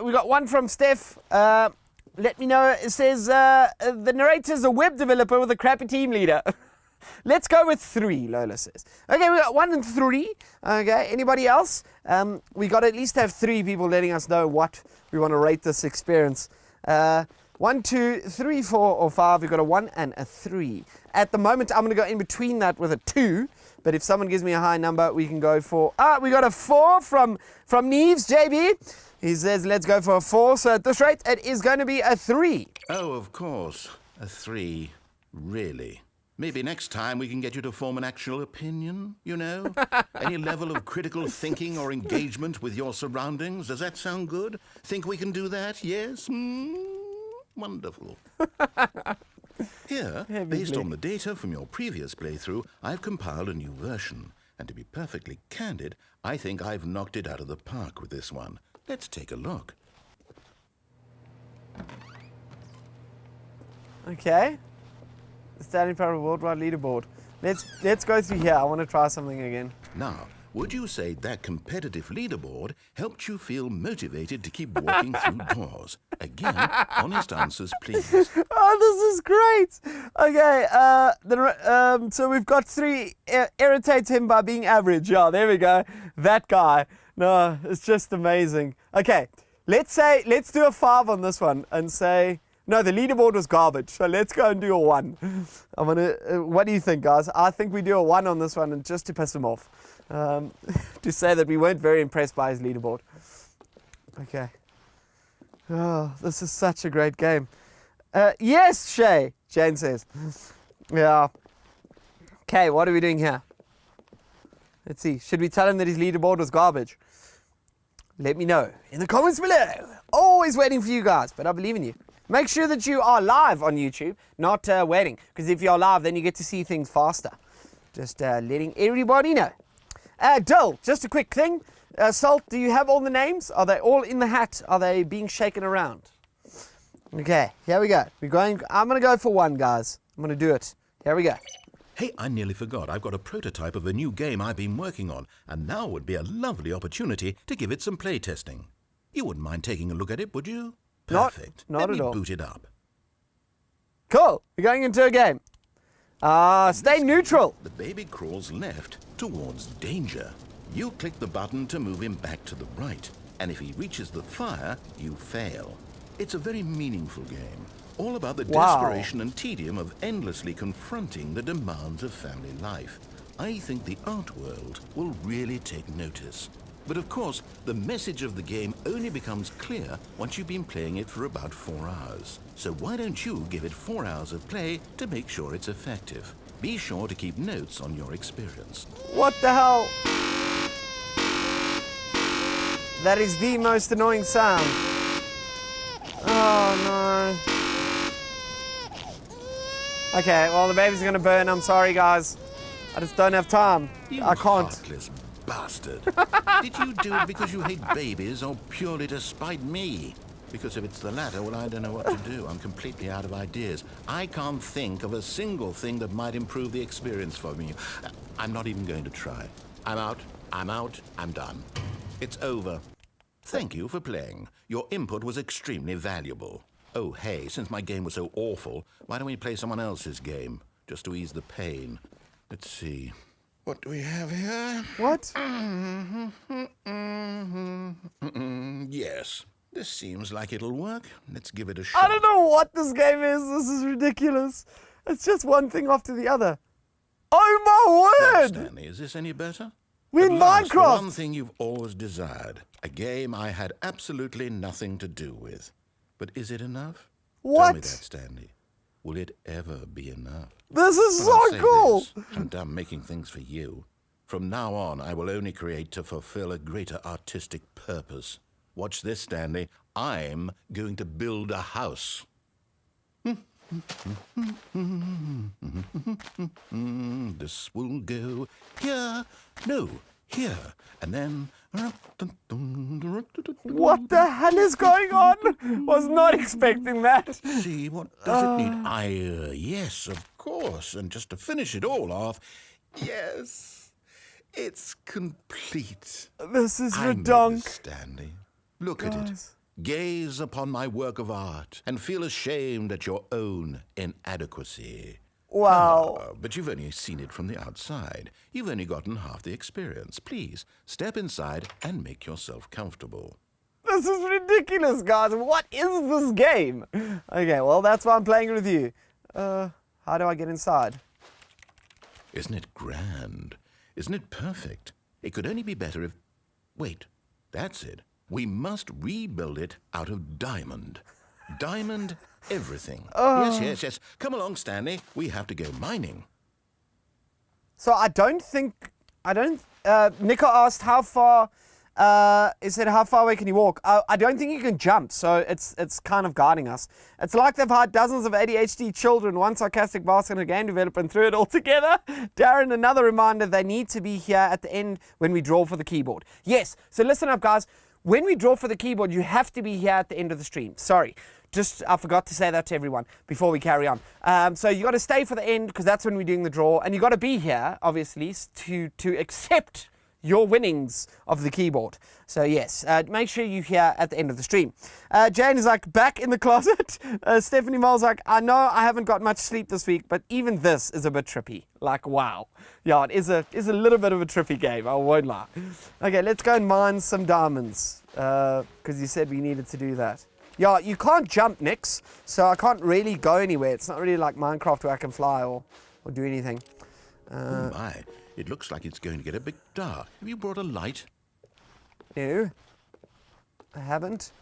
A: We got 1 from Steph. Let me know. It says the narrator's a web developer with a crappy team leader. Let's go with 3, Lola says. Okay, we got 1 and 3. Okay, anybody else? We got to at least have 3 people letting us know what we want to rate this experience. 1, 2, 3, 4, or 5. We've got a 1 and a 3. At the moment, I'm going to go in between that with a 2. But if someone gives me a high number, we can go for... we got a 4 from Neves, JB. He says, let's go for a 4. So at this rate, it is going to be a 3.
B: Oh, of course. A 3. Really? Maybe next time we can get you to form an actual opinion, you know? Any level of critical thinking or engagement with your surroundings. Does that sound good? Think we can do that? Yes? Wonderful. Here, based on the data from your previous playthrough, I've compiled a new version. And to be perfectly candid, I think I've knocked it out of the park with this one. Let's take a look.
A: Okay. The Stanley Parable Worldwide Leaderboard. Let's go through here. I want to try something again.
B: Now, would you say that competitive leaderboard helped you feel motivated to keep walking through doors? Again, honest answers, please.
A: Oh, this is great. Okay, so we've got 3. Irritates him by being average. Yeah, there we go. That guy. No, it's just amazing. Okay, let's do a 5 on this one and say... No, the leaderboard was garbage, so let's go and do a 1. What do you think, guys? I think we do a 1 on this one, and just to piss him off. To say that we weren't very impressed by his leaderboard. Okay. Oh, this is such a great game. Yes, Shay, Jane says. Yeah. Okay, what are we doing here? Let's see. Should we tell him that his leaderboard was garbage? Let me know in the comments below. Always waiting for you guys, but I believe in you. Make sure that you are live on YouTube, not waiting. Because if you're live, then you get to see things faster. Just letting everybody know. Dill, just a quick thing. Salt, do you have all the names? Are they all in the hat? Are they being shaken around? Okay, here we go. I'm going to go for 1, guys. I'm going to do it. Here we go.
B: Hey, I nearly forgot. I've got a prototype of a new game I've been working on, and now would be a lovely opportunity to give it some play testing. You wouldn't mind taking a look at it, would you? Perfect.
A: Not at all.
B: Let me boot it up.
A: Cool. We're going into a game. Stay neutral.
B: The baby crawls left towards danger. You click the button to move him back to the right, and if he reaches the fire, you fail. It's a very meaningful game, all about the desperation and tedium of endlessly confronting the demands of family life. I think the art world will really take notice. But of course, the message of the game only becomes clear once you've been playing it for about 4 hours. So why don't you give it 4 hours of play to make sure it's effective? Be sure to keep notes on your experience.
A: What the hell? That is the most annoying sound. Oh no. Okay, well the baby's gonna burn. I'm sorry guys. I just don't have time. I can't.
B: Heartless bastard. Did you do it because you hate babies or purely to spite me? Because if it's the latter, well, I don't know what to do. I'm completely out of ideas. I can't think of a single thing that might improve the experience for me. I'm not even going to try. I'm out, I'm done. It's over. Thank you for playing. Your input was extremely valuable. Oh, hey, since my game was so awful, why don't we play someone else's game? Just to ease the pain. Let's see. What do we have here?
A: What?
B: Yes. This seems like it'll work. Let's give it a shot.
A: I don't know what this game is. This is ridiculous. It's just one thing after the other. Oh my word!
B: Now, Stanley, is this any better?
A: We're in
B: Minecraft.
A: Minecraft!
B: One thing you've always desired. A game I had absolutely nothing to do with. But is it enough?
A: What?
B: Tell me that, Stanley. Will it ever be enough?
A: This is
B: Well, I'll
A: so
B: say
A: cool!
B: this, I'm done making things for you. From now on, I will only create to fulfill a greater artistic purpose. Watch this, Stanley. I'm going to build a house. This will go here. No, here. And then...
A: What the hell is going on? Was not expecting that.
B: See, what does it need? Yes, of course. And just to finish it all off, Yes, it's complete.
A: This is
B: I made
A: redonk.
B: this, Stanley. Look at it.
A: Guys.
B: Gaze upon my work of art and feel ashamed at your own inadequacy.
A: Wow.
B: But you've only seen it from the outside. You've only gotten half the experience. Please, step inside and make yourself comfortable.
A: This is ridiculous, guys. What is this game? Okay, well, that's why I'm playing it with you. How do I get inside?
B: Isn't it grand? Isn't it perfect? It could only be better if... Wait, that's it. We must rebuild it out of diamond. Diamond everything. Yes. Come along, Stanley. We have to go mining.
A: So Nico asked how far, he said how far away can you walk? I don't think you can jump, so it's kind of guiding us. It's like they've hired dozens of ADHD children, one sarcastic bastard and a game developer, and threw it all together. Darren, another reminder, they need to be here at the end when we draw for the keyboard. Yes, so listen up, guys. When we draw for the keyboard, you have to be here at the end of the stream. Sorry. I forgot to say that to everyone before we carry on. So you got to stay for the end because that's when we're doing the draw. And you got to be here, obviously, to accept your winnings of the keyboard. So yes, make sure you're here at the end of the stream. Jane is like, back in the closet. Stephanie Moll's like, I know I haven't got much sleep this week, but even this is a bit trippy. Like, wow. Yeah, it is a little bit of a trippy game, I won't lie. Okay, let's go and mine some diamonds because you said we needed to do that. Yeah, you can't jump, Nix, so I can't really go anywhere. It's not really like Minecraft where I can fly or do anything.
B: Oh my, it looks like it's going to get a bit dark. Have you brought a light?
A: No, I haven't.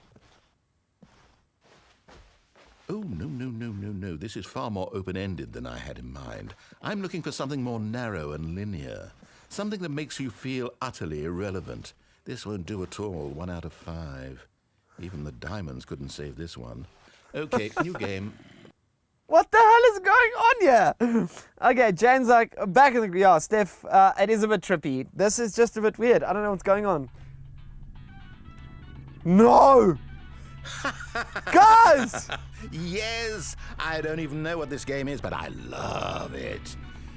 B: Oh, no. This is far more open-ended than I had in mind. I'm looking for something more narrow and linear. Something that makes you feel utterly irrelevant. This won't do at all, 1 out of 5. Even the diamonds couldn't save this one. Okay, new game.
A: What the hell is going on here? Okay, Jane's like, back in the... Yeah, Steph, it is a bit trippy. This is just a bit weird. I don't know what's going on. No! Guys!
B: Yes! I don't even know what this game is, but I love it.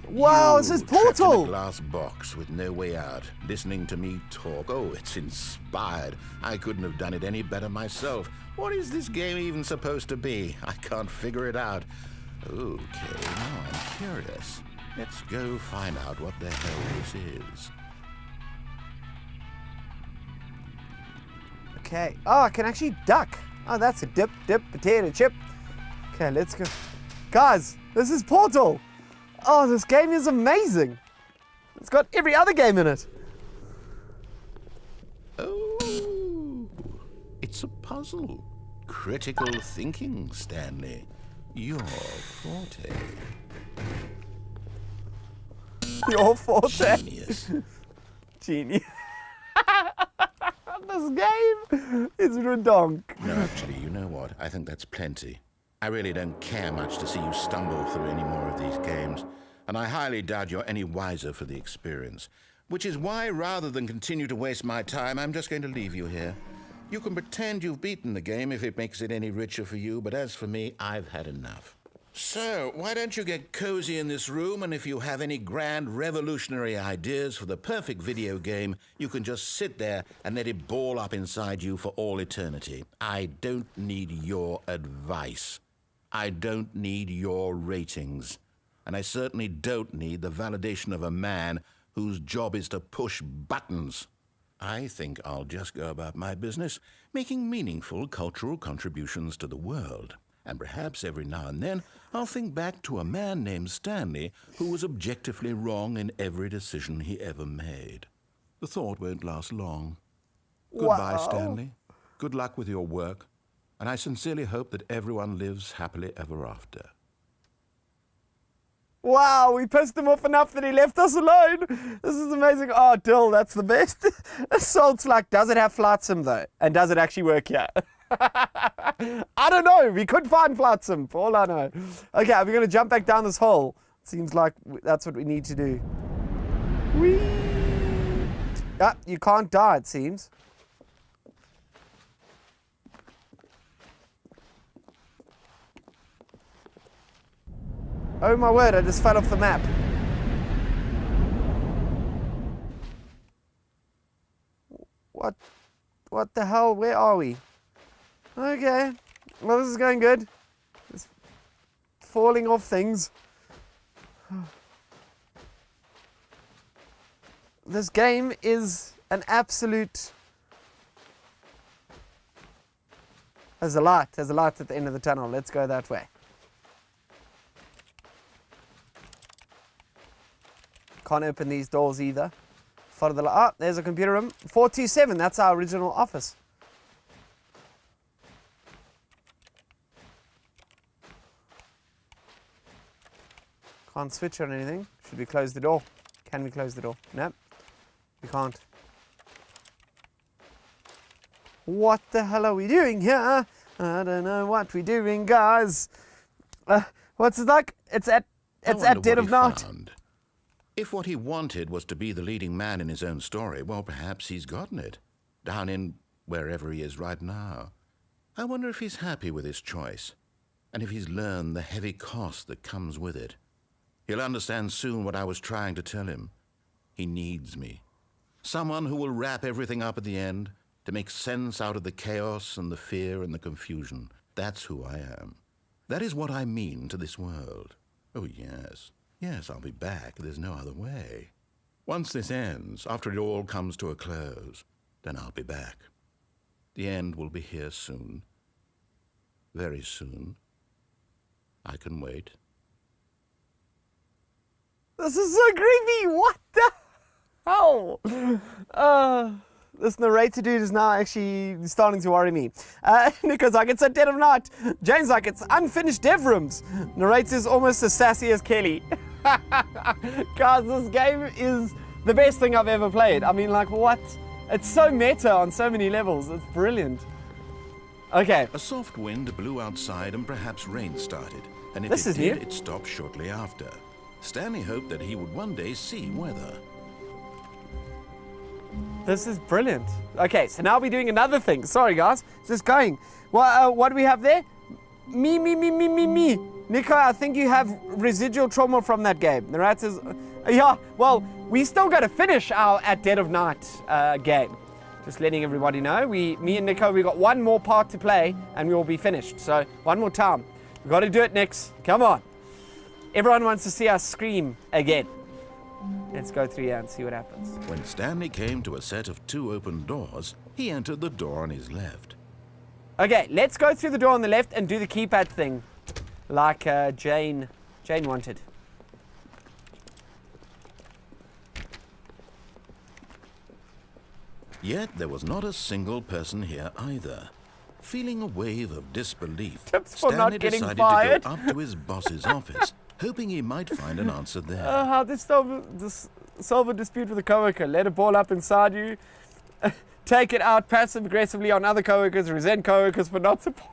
A: Wow, it says
B: trapped in
A: Portal!
B: a glass box with no way out, listening to me talk. Oh, it's inspired. I couldn't have done it any better myself. What is this game even supposed to be? I can't figure it out. Okay, now I'm curious. Let's go find out what the hell this is.
A: Okay. Oh, I can actually duck. Oh, that's a dip, potato chip. Okay, let's go. Guys, this is Portal. Oh, this game is amazing. It's got every other game in it.
B: Oh, it's a puzzle. Critical thinking, Stanley. Your forte.
A: Your forte.
B: Genius.
A: Genius. This game is redonk.
B: No, actually, you know what? I think that's plenty. I really don't care much to see you stumble through any more of these games, and I highly doubt you're any wiser for the experience. Which is why, rather than continue to waste my time, I'm just going to leave you here. You can pretend you've beaten the game if it makes it any richer for you, but as for me, I've had enough. So, why don't you get cozy in this room, and if you have any grand revolutionary ideas for the perfect video game, you can just sit there and let it ball up inside you for all eternity. I don't need your advice. I don't need your ratings. And I certainly don't need the validation of a man whose job is to push buttons. I think I'll just go about my business, making meaningful cultural contributions to the world. And perhaps every now and then, I'll think back to a man named Stanley who was objectively wrong in every decision he ever made. The thought won't last long. Goodbye,
A: Wow.
B: Stanley. Good luck with your work. And I sincerely hope that everyone lives happily ever after.
A: Wow, we pissed him off enough that he left us alone. This is amazing. Oh, Dill, that's the best. Assault's like, does it have flight sim though? And does it actually work here? I don't know. We could find flight sim, for all I know. Okay, are we going to jump back down this hole? Seems like that's what we need to do. Whee! Ah, you can't die, it seems. Oh my word, I just fell off the map. What the hell? Where are we? Okay. Well, this is going good. It's falling off things. This game is an absolute... There's a light at the end of the tunnel. Let's go that way. Can't open these doors either. Follow the light. Ah, there's a computer room. 427, that's our original office. Can't switch on anything. Should we close the door? Can we close the door? No, we can't. What the hell are we doing here? I don't know what we're doing, guys. What's it like? It's at dead of night.
B: If what he wanted was to be the leading man in his own story, well, perhaps he's gotten it. Down in wherever he is right now. I wonder if he's happy with his choice, and if he's learned the heavy cost that comes with it. He'll understand soon what I was trying to tell him. He needs me. Someone who will wrap everything up at the end, to make sense out of the chaos and the fear and the confusion. That's who I am. That is what I mean to this world. Oh, yes. Yes, I'll be back. There's no other way. Once this ends, after it all comes to a close, then I'll be back. The end will be here soon. Very soon. I can wait.
A: This is so creepy. What the hell? This narrator dude is now actually starting to worry me. Nico's like, it's at dead of night. Jane's like, it's unfinished dev rooms. Narrator's almost as sassy as Kelly. Guys, this game is the best thing I've ever played. I mean, like, what? It's so meta on so many levels. It's brilliant. Okay.
B: A soft wind blew outside and perhaps rain started. And if
A: This
B: it
A: is
B: did,
A: new.
B: it stopped shortly after. Stanley hoped that he would one day see weather.
A: This is brilliant. Okay, so now we're doing another thing. Sorry, guys. It's just going. Well, what do we have there? Me. Nico, I think you have residual trauma from that game. The rat is... yeah, well, we still got to finish our At Dead of Night game. Just letting everybody know. Me and Nico, we got one more part to play, and we will be finished. So, one more time. We got to do it next. Come on. Everyone wants to see us scream again. Let's go through here and see what happens.
B: When Stanley came to a set of 2 open doors, he entered the door on his left.
A: Okay, let's go through the door on the left and do the keypad thing, like Jane wanted.
B: Yet there was not a single person here either. Feeling a wave of disbelief,
A: Tips for not
B: Stanley
A: getting
B: decided
A: fired.
B: to go up to his boss's office, hoping he might find an answer there.
A: How to solve a dispute with a coworker. Let a ball up inside you. Take it out passive-aggressively on other coworkers. Resent coworkers for not support.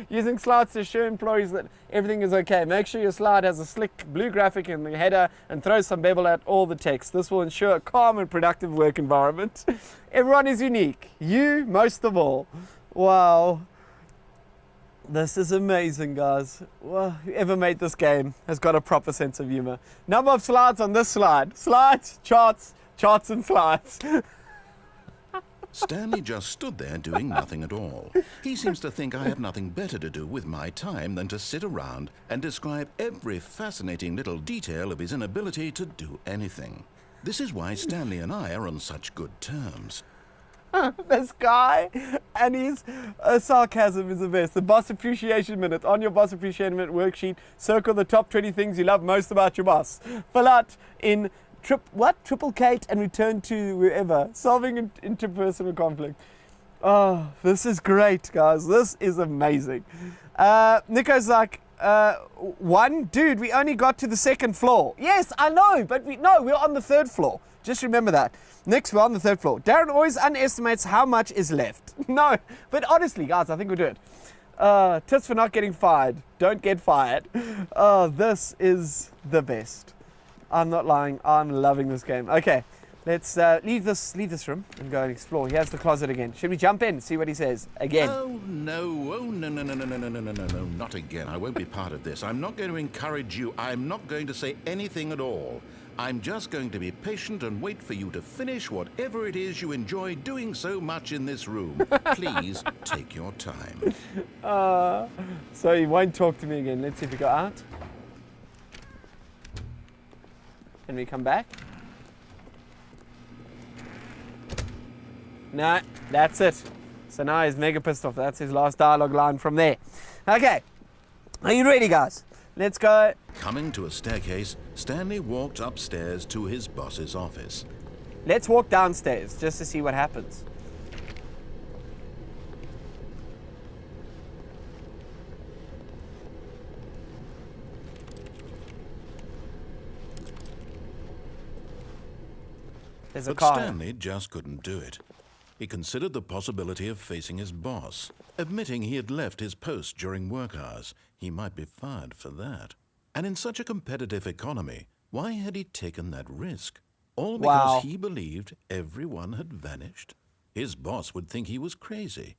A: Using slides to assure employees that everything is okay. Make sure your slide has a slick blue graphic in the header and throw some bevel at all the text. This will ensure a calm and productive work environment. Everyone is unique. You most of all. Wow. This is amazing, guys. Well, whoever made this game has got a proper sense of humor. Number of slides on this slide. Slides, charts and slides.
B: Stanley just stood there doing nothing at all. He seems to think I have nothing better to do with my time than to sit around and describe every fascinating little detail of his inability to do anything. This is why Stanley and I are on such good terms.
A: This guy and his sarcasm is the best. The boss appreciation minute. On your boss appreciation minute worksheet, circle the top 20 things you love most about your boss. Fill out in triplicate and return to wherever. Solving interpersonal conflict. Oh, this is great, guys. This is amazing. Nico's like, dude, we only got to the 2nd floor. Yes, I know, but we're on the 3rd floor. Just remember that. Next, we're on the 3rd floor. Darren always underestimates how much is left. No, but honestly, guys, I think we'll do it. Tips for not getting fired. Don't get fired. Oh, this is the best. I'm not lying. I'm loving this game. Okay, let's leave this room and go and explore. Here's the closet again. Should we jump in and see what he says again?
B: Oh, no, not again. I won't be part of this. I'm not going to encourage you. I'm not going to say anything at all. I'm just going to be patient and wait for you to finish whatever it is you enjoy doing so much in this room. Please take your time.
A: So he won't talk to me again. Let's see if we go out. Can we come back? No, that's it. So now he's mega pissed off. That's his last dialogue line from there. Okay. Are you ready, guys? Let's go.
B: Coming to a staircase, Stanley walked upstairs to his boss's office.
A: Let's walk downstairs just to see what happens. There's a
B: But
A: car.
B: Stanley just couldn't do it. He considered the possibility of facing his boss, admitting he had left his post during work hours. He might be fired for that. And in such a competitive economy, why had he taken that risk? All because he believed everyone had vanished? His boss would think he was crazy.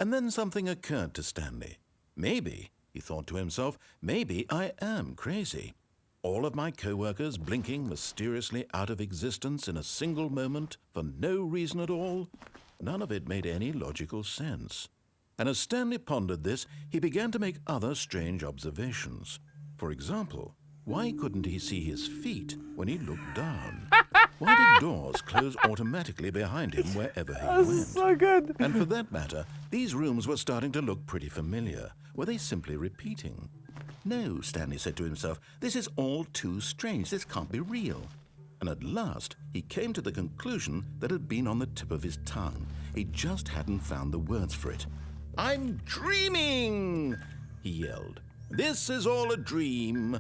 B: And then something occurred to Stanley. Maybe, he thought to himself, maybe I am crazy. All of my co-workers blinking mysteriously out of existence in a single moment for no reason at all? None of it made any logical sense. And as Stanley pondered this, he began to make other strange observations. For example, why couldn't he see his feet when he looked down? Why did doors close automatically behind him wherever he went?
A: That's so good.
B: And for that matter, these rooms were starting to look pretty familiar. Were they simply repeating? No, Stanley said to himself, this is all too strange. This can't be real. And at last, he came to the conclusion that had been on the tip of his tongue. He just hadn't found the words for it. I'm dreaming, he yelled. This is all a dream.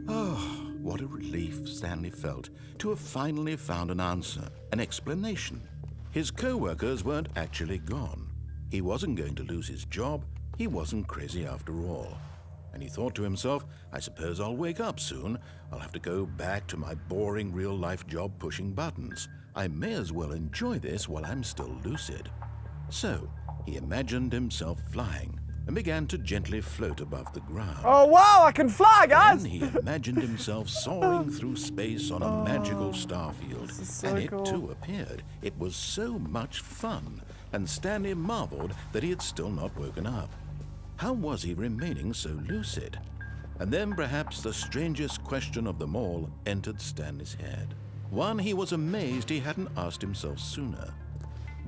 B: Oh, what a relief Stanley felt to have finally found an answer, an explanation. His co-workers weren't actually gone. He wasn't going to lose his job. He wasn't crazy after all. And he thought to himself, I suppose I'll wake up soon. I'll have to go back to my boring real-life job pushing buttons. I may as well enjoy this while I'm still lucid. So, he imagined himself flying and began to gently float above the ground.
A: Oh, wow, I can fly, guys!
B: Then he imagined himself soaring through space on a magical star field.
A: so
B: And it
A: cool.
B: too appeared. It was so much fun. And Stanley marveled that he had still not woken up. How was he remaining so lucid? And then perhaps the strangest question of them all entered Stanley's head. One he was amazed he hadn't asked himself sooner.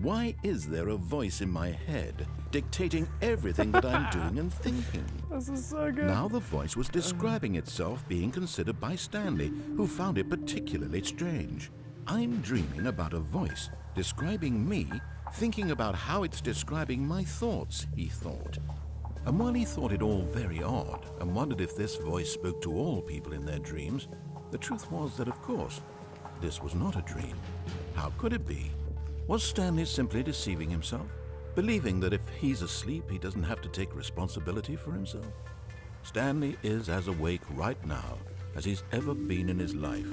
B: Why is there a voice in my head dictating everything that I'm doing and thinking?
A: This is so good.
B: Now the voice was describing itself being considered by Stanley, who found it particularly strange. I'm dreaming about a voice describing me, thinking about how it's describing my thoughts, he thought. And while he thought it all very odd and wondered if this voice spoke to all people in their dreams, the truth was that, of course, this was not a dream. How could it be? Was Stanley simply deceiving himself, believing that if he's asleep, he doesn't have to take responsibility for himself? Stanley is as awake right now as he's ever been in his life.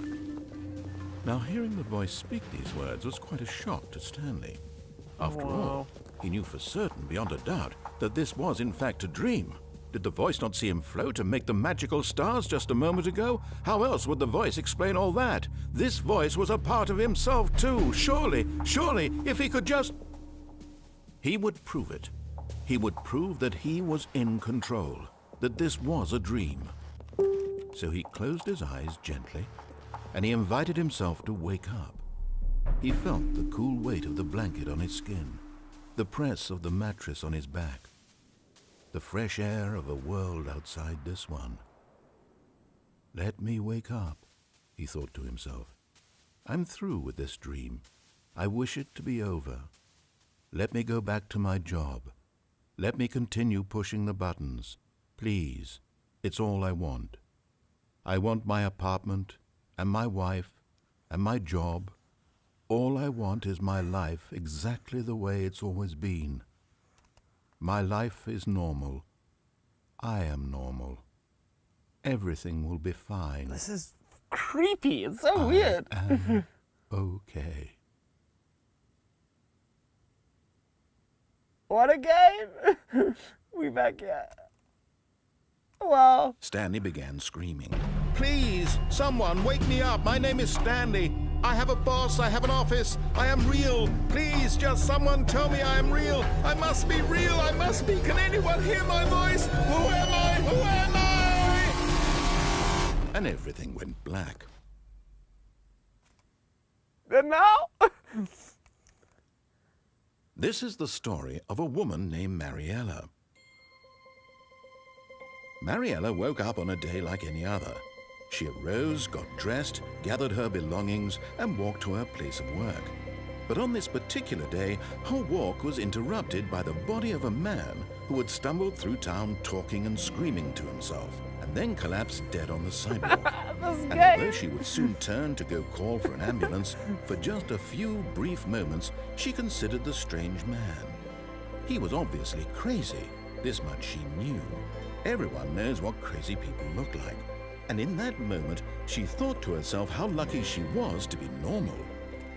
B: Now, hearing the voice speak these words was quite a shock to Stanley. After all, he knew for certain, beyond a doubt, that this was in fact a dream. Did the voice not see him float and make the magical stars just a moment ago? How else would the voice explain all that? This voice was a part of himself too. Surely, if he could just... He would prove it. He would prove that he was in control, that this was a dream. So he closed his eyes gently, and he invited himself to wake up. He felt the cool weight of the blanket on his skin, the press of the mattress on his back, the fresh air of a world outside this one. Let me wake up, he thought to himself. I'm through with this dream. I wish it to be over. Let me go back to my job. Let me continue pushing the buttons. Please, it's all I want. I want my apartment and my wife and my job. All I want is my life exactly the way it's always been. My life is normal. I am normal. Everything will be fine.
A: This is creepy. It's so weird.
B: I am okay.
A: What a game. We back here. Wow.
B: Stanley began screaming. Please, someone, wake me up. My name is Stanley. I have a boss. I have an office. I am real. Please, just someone tell me I am real. I must be real. I must be. Can anyone hear my voice? Who am I? Who am I? And everything went black.
A: And now?
B: This is the story of a woman named Mariella. Mariella woke up on a day like any other. She arose, got dressed, gathered her belongings, and walked to her place of work. But on this particular day, her walk was interrupted by the body of a man who had stumbled through town talking and screaming to himself, and then collapsed dead on the sidewalk. And although she would soon turn to go call for an ambulance, for just a few brief moments, she considered the strange man. He was obviously crazy. This much she knew. Everyone knows what crazy people look like. And in that moment, she thought to herself how lucky she was to be normal.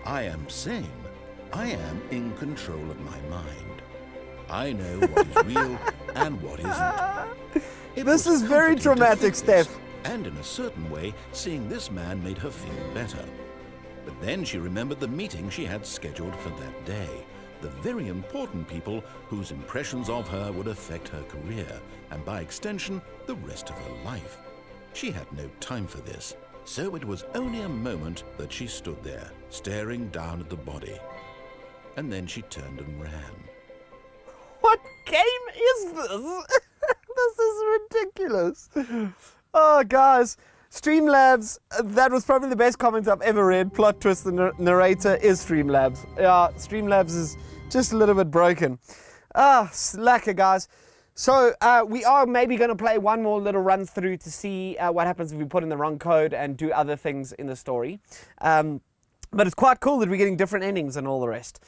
B: I am sane. I am in control of my mind. I know what is real and what isn't.
A: This is very dramatic, Steph.
B: And in a certain way, seeing this man made her feel better. But then she remembered the meeting she had scheduled for that day. The very important people whose impressions of her would affect her career, and by extension, the rest of her life. She had no time for this, so it was only a moment that she stood there, staring down at the body. And then she turned and ran.
A: What game is this? This is ridiculous. Oh, guys. Streamlabs, that was probably the best comment I've ever read. Plot twist, the narrator is Streamlabs. Yeah, Streamlabs is just a little bit broken. Slacker, guys. So we are maybe going to play one more little run through to see what happens if we put in the wrong code and do other things in the story. But it's quite cool that we're getting different endings and all the rest.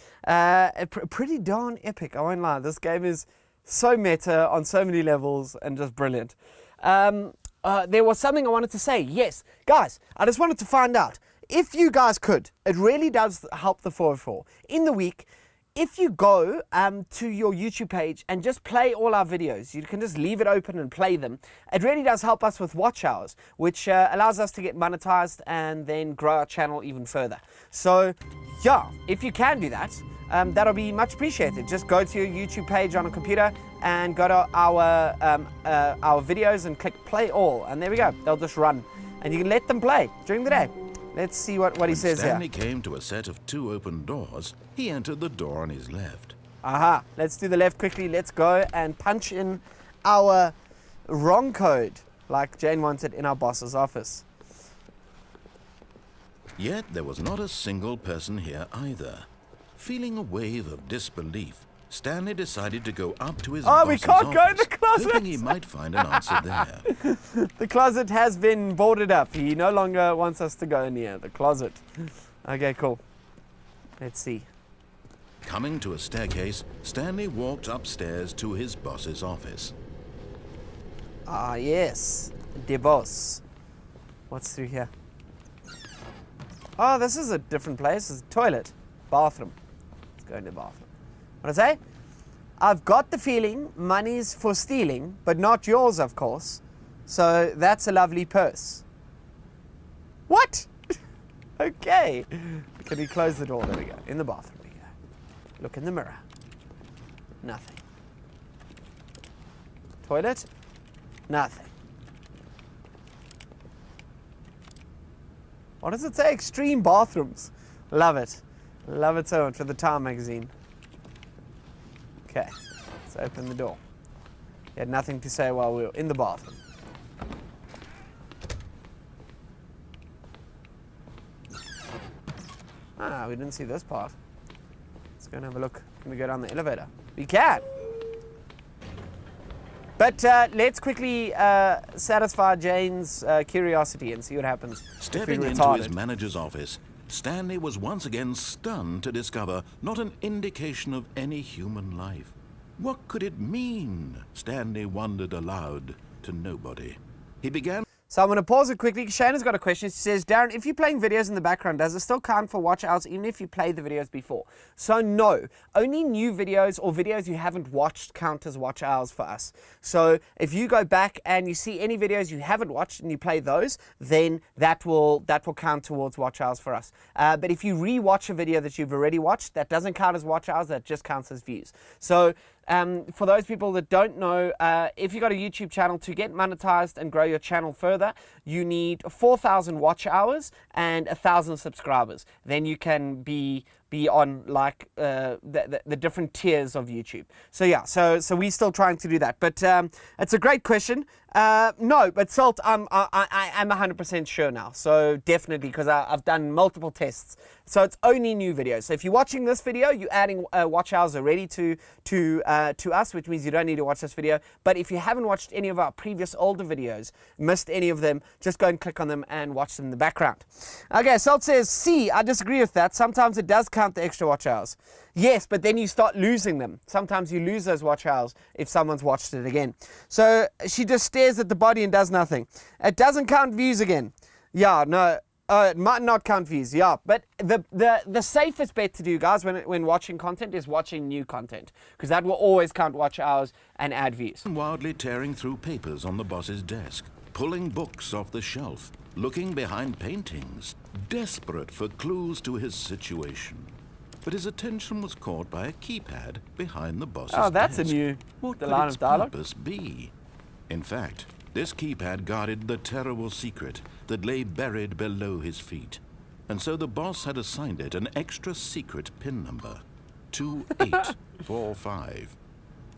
A: Pretty darn epic, I won't lie. This game is so meta on so many levels and just brilliant. There was something I wanted to say. Yes, guys, I just wanted to find out if you guys could. It really does help the 404 in the week. If you go to your YouTube page and just play all our videos, you can just leave it open and play them. It really does help us with watch hours, which allows us to get monetized and then grow our channel even further. So, yeah, if you can do that, that'll be much appreciated. Just go to your YouTube page on a computer and go to our videos and click play all, and there we go. They'll just run, and you can let them play during the day. Let's see what he says here.
B: Stanley came to a set of 2 open doors. He entered the door on his left.
A: Aha, let's do the left quickly. Let's go and punch in our wrong code, like Jane wanted in our boss's office.
B: Yet there was not a single person here either. Feeling a wave of disbelief, Stanley decided to go up to his boss's
A: we can't go in the closet,
B: hoping he might find an answer there.
A: The closet has been boarded up. He no longer wants us to go near the closet. Okay, cool. Let's see.
B: Coming to a staircase, Stanley walked upstairs to his boss's office.
A: Ah, yes. The boss. What's through here? Oh, this is a different place. It's a toilet. Bathroom. Let's go into the bathroom. What I say? I've got the feeling money's for stealing, but not yours, of course. So that's a lovely purse. What? Okay. Can we close the door? There we go. In the bathroom we go. Look in the mirror. Nothing. Toilet? Nothing. What does it say? Extreme bathrooms. Love it. Love it so much for the Time magazine. Okay, let's open the door. He had nothing to say while we were in the bathroom. Ah, we didn't see this part. Let's go and have a look. Can we go down the elevator? We can! But let's quickly satisfy Jane's curiosity and see what happens.
B: Stepping into his manager's office, Stanley was once again stunned to discover not an indication of any human life. What could it mean? Stanley wondered aloud to nobody. He began...
A: So I'm going to pause it quickly. Shana's got a question. She says, Darren, if you're playing videos in the background, does it still count for watch hours even if you played the videos before? So no, only new videos or videos you haven't watched count as watch hours for us. So if you go back and you see any videos you haven't watched and you play those, then that will count towards watch hours for us. But if you re-watch a video that you've already watched, that doesn't count as watch hours, that just counts as views. So for those people that don't know, if you've got a YouTube channel, to get monetized and grow your channel further, you need 4,000 watch hours and 1,000 subscribers. Then you can be on like the different tiers of YouTube. So yeah, so we're still trying to do that. But it's a great question. No, but Salt, I'm 100% sure now. So definitely, because I've done multiple tests. So it's only new videos. So if you're watching this video, you're adding watch hours already to us, which means you don't need to watch this video. But if you haven't watched any of our previous older videos, missed any of them, just go and click on them and watch them in the background. Okay, Salt says, C, I disagree with that. Sometimes it does count the extra watch hours. Yes, but then you start losing them. Sometimes you lose those watch hours if someone's watched it again. So she just stares at the body and does nothing. It doesn't count views again. Yeah, no. It might not count views, yeah. But the safest bet to do, guys, when watching content is watching new content, because that will always count watch hours and add views.
B: Wildly tearing through papers on the boss's desk, pulling books off the shelf, looking behind paintings, desperate for clues to his situation. But his attention was caught by a keypad behind the boss's desk.
A: Oh, that's a new line of dialogue.
B: What could its purpose be? In fact, this keypad guarded the terrible secret that lay buried below his feet. And so the boss had assigned it an extra secret PIN number, 2845.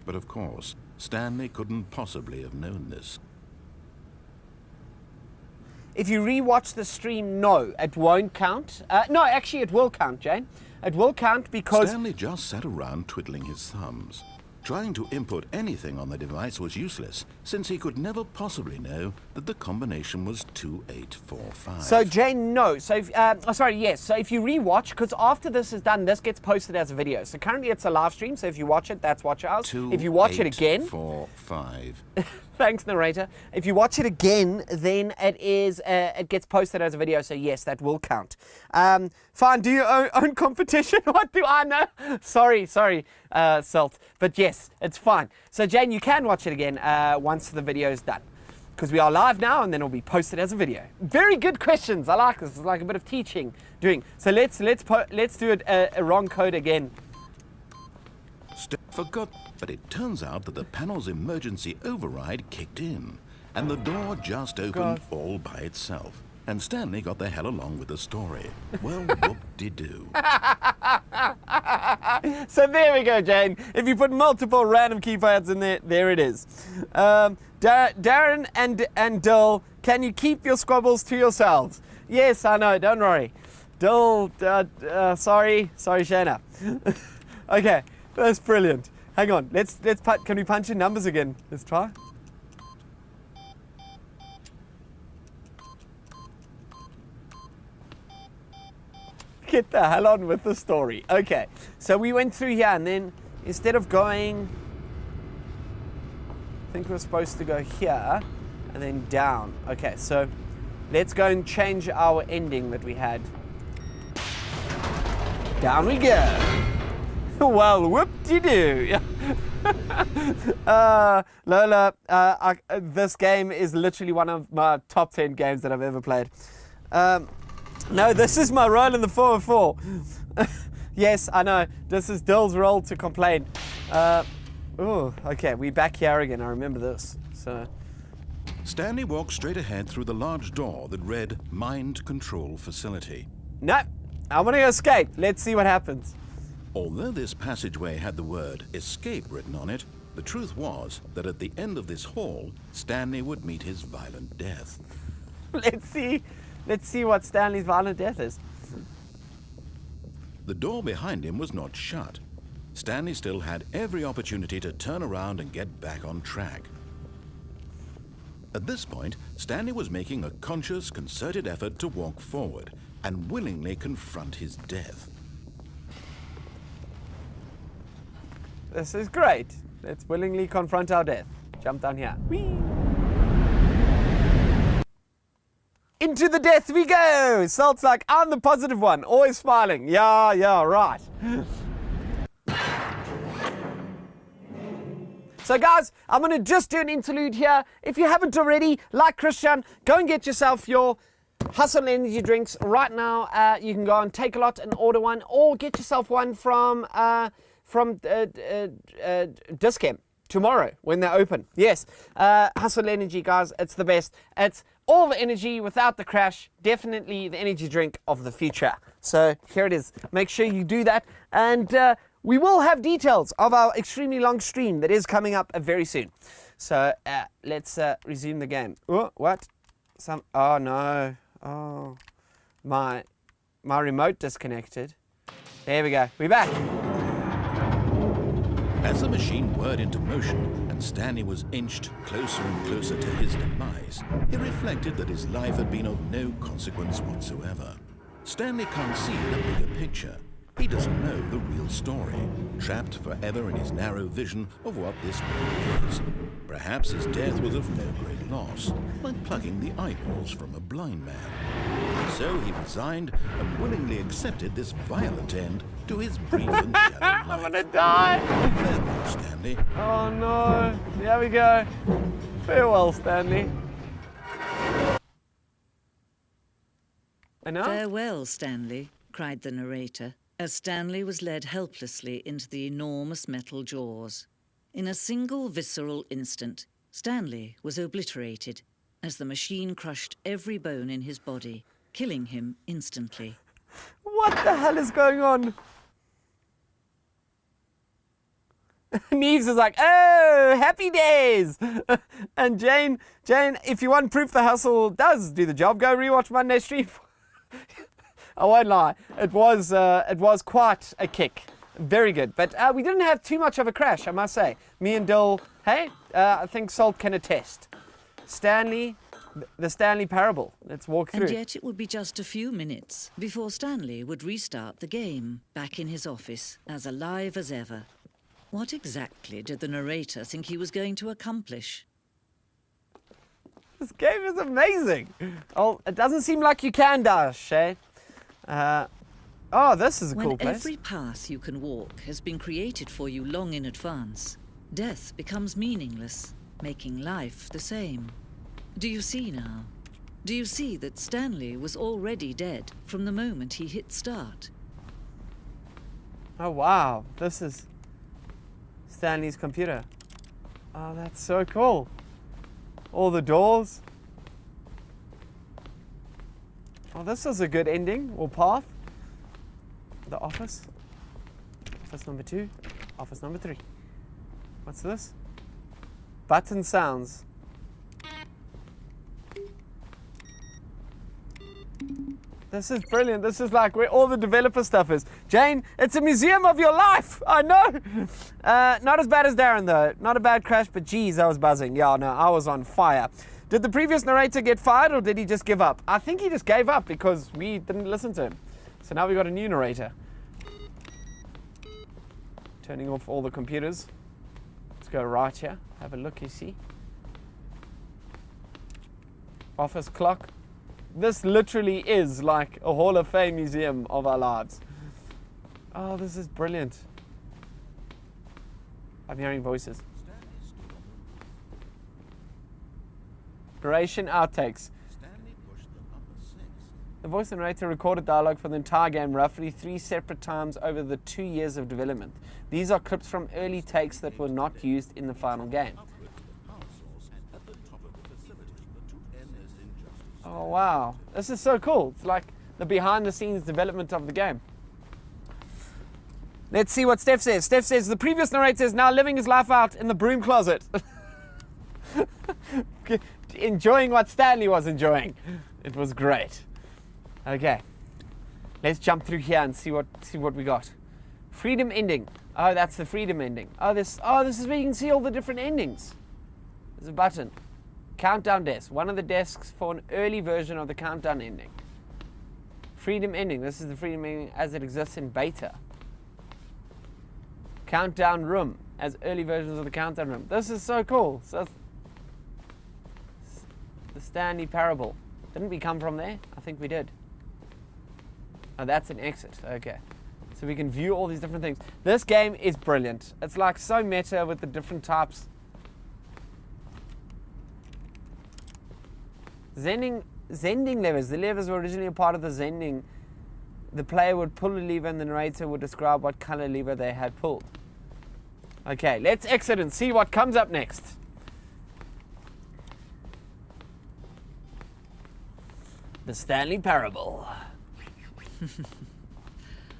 B: But of course, Stanley couldn't possibly have known this.
A: If you rewatch the stream, no, it won't count. No, actually, it will count, Jane. It will count because
B: Stanley just sat around twiddling his thumbs. Trying to input anything on the device was useless, since he could never possibly know that the combination was 2845.
A: So, Jane, no. So, yes. So, if you rewatch, because after this is done, this gets posted as a video. So, currently it's a live stream. So, if you watch it, that's watch hours. If you watch it again,
B: 2845.
A: Thanks, narrator. If you watch it again, then it gets posted as a video. So yes, that will count. Fine. Do you own competition? What do I know? Sorry, Salt. But yes, it's fine. So Jane, you can watch it again once the video is done, because we are live now, and then it'll be posted as a video. Very good questions. I like this. It's like a bit of teaching doing. So let's do it a wrong code again.
B: Forgot, but it turns out that the panel's emergency override kicked in, and the door just opened all by itself. And Stanley got the hell along with the story. Well, whoop-de-doo.
A: So there we go, Jane. If you put multiple random keypads in there it is. Darren and Dill, can you keep your squabbles to yourselves? Yes, I know. Don't worry. Dill, sorry, Shana. Okay. That's brilliant. Hang on, can we punch in numbers again? Let's try. Get the hell on with the story. Okay, so we went through here, and then instead of going, I think we're supposed to go here and then down. Okay, so let's go and change our ending that we had. Down we go. Well, whoop-de-doo. Lola, this game is literally one of my top 10 games that I've ever played. No, this is my role in the 404. Yes, I know. This is Dill's role to complain. Okay, we're back here again. I remember this. So
B: Stanley walked straight ahead through the large door that read Mind Control Facility.
A: No, I want to escape. Let's see what happens.
B: Although this passageway had the word escape written on it, the truth was that at the end of this hall, Stanley would meet his violent death.
A: Let's see what Stanley's violent death is.
B: The door behind him was not shut. Stanley still had every opportunity to turn around and get back on track. At this point, Stanley was making a conscious, concerted effort to walk forward and willingly confront his death.
A: This is great. Let's willingly confront our death. Jump down here. Whee! into the death we go. Salt's like, I'm the positive one, always smiling. Yeah, right. So guys, I'm going to just do an interlude here. If you haven't already, like Christian, go and get yourself your Hustle energy drinks right now. You can go and take a lot and order one, or get yourself one from Discount tomorrow when they're open. Yes, Hustle Energy, guys, it's the best. It's all the energy without the crash. Definitely the energy drink of the future. So here it is. Make sure you do that, and we will have details of our extremely long stream that is coming up very soon. So let's resume the game. Oh, what? Oh no. Oh, my remote disconnected. There we go. We're back.
B: As the machine whirred into motion and Stanley was inched closer and closer to his demise, he reflected that his life had been of no consequence whatsoever. Stanley can't see the bigger picture. He doesn't know the real story, trapped forever in his narrow vision of what this world is. Perhaps his death was of no great loss, like plucking the eyeballs from a blind man. So he resigned and willingly accepted this violent end to his brief and shallow life.
A: I'm gonna die!
B: Farewell, Stanley.
A: Oh no! There we go. Farewell, Stanley. And now?
C: Farewell, Stanley, cried the narrator, as Stanley was led helplessly into the enormous metal jaws. In a single visceral instant, Stanley was obliterated as the machine crushed every bone in his body, killing him instantly.
A: What the hell is going on? Neves is like, oh, happy days. And Jane, if you want proof the hustle does do the job, go rewatch Monday stream. I won't lie, it was quite a kick. Very good, but we didn't have too much of a crash, I must say. Me and Dill, hey, I think Salt can attest. Stanley, the Stanley Parable. Let's walk through.
C: And yet it would be just a few minutes before Stanley would restart the game, back in his office, as alive as ever. What exactly did the narrator think he was going to accomplish?
A: This game is amazing. Oh, it doesn't seem like you can dash, eh? Oh, this is a cool place.
C: When every path you can walk has been created for you long in advance, death becomes meaningless, making life the same. Do you see now? Do you see that Stanley was already dead from the moment he hit start?
A: Oh, wow. This is Stanley's computer. Oh, that's so cool. All the doors. Oh, this is a good ending or path. The office. Office number 2. Office number 3. What's this? Button sounds. This is brilliant. This is like where all the developer stuff is. Jane, it's a museum of your life. I know. Not as bad as Darren, though. Not a bad crash, but geez, I was buzzing. Yeah, no, I was on fire. Did the previous narrator get fired, or did he just give up? I think he just gave up because we didn't listen to him. So now we got a new narrator. Turning off all the computers. Let's go right here. Have a look, you see. Office clock. This literally is like a Hall of Fame museum of our lives. Oh, this is brilliant. I'm hearing voices. Duration outtakes. The voice narrator recorded dialogue for the entire game roughly 3 separate times over the 2 years of development. These are clips from early takes that were not used in the final game. Oh wow, this is so cool. It's like the behind the scenes development of the game. Let's see what Steph says. Steph says the previous narrator is now living his life out in the broom closet. Enjoying what Stanley was enjoying. It was great. Okay, let's jump through here and see what we got. Freedom ending. Oh, that's the freedom ending. Oh, this is where you can see all the different endings. There's a button. Countdown desk. One of the desks for an early version of the countdown ending. Freedom ending. This is the freedom ending as it exists in beta. Countdown room as early versions of the countdown room. This is so cool. So the Stanley Parable. Didn't we come from there? I think we did. Oh, that's an exit. Okay. So we can view all these different things. This game is brilliant. It's like so meta with the different types. Zending levers. The levers were originally a part of the zending. The player would pull a lever and the narrator would describe what color lever they had pulled. Okay, let's exit and see what comes up next. The Stanley Parable.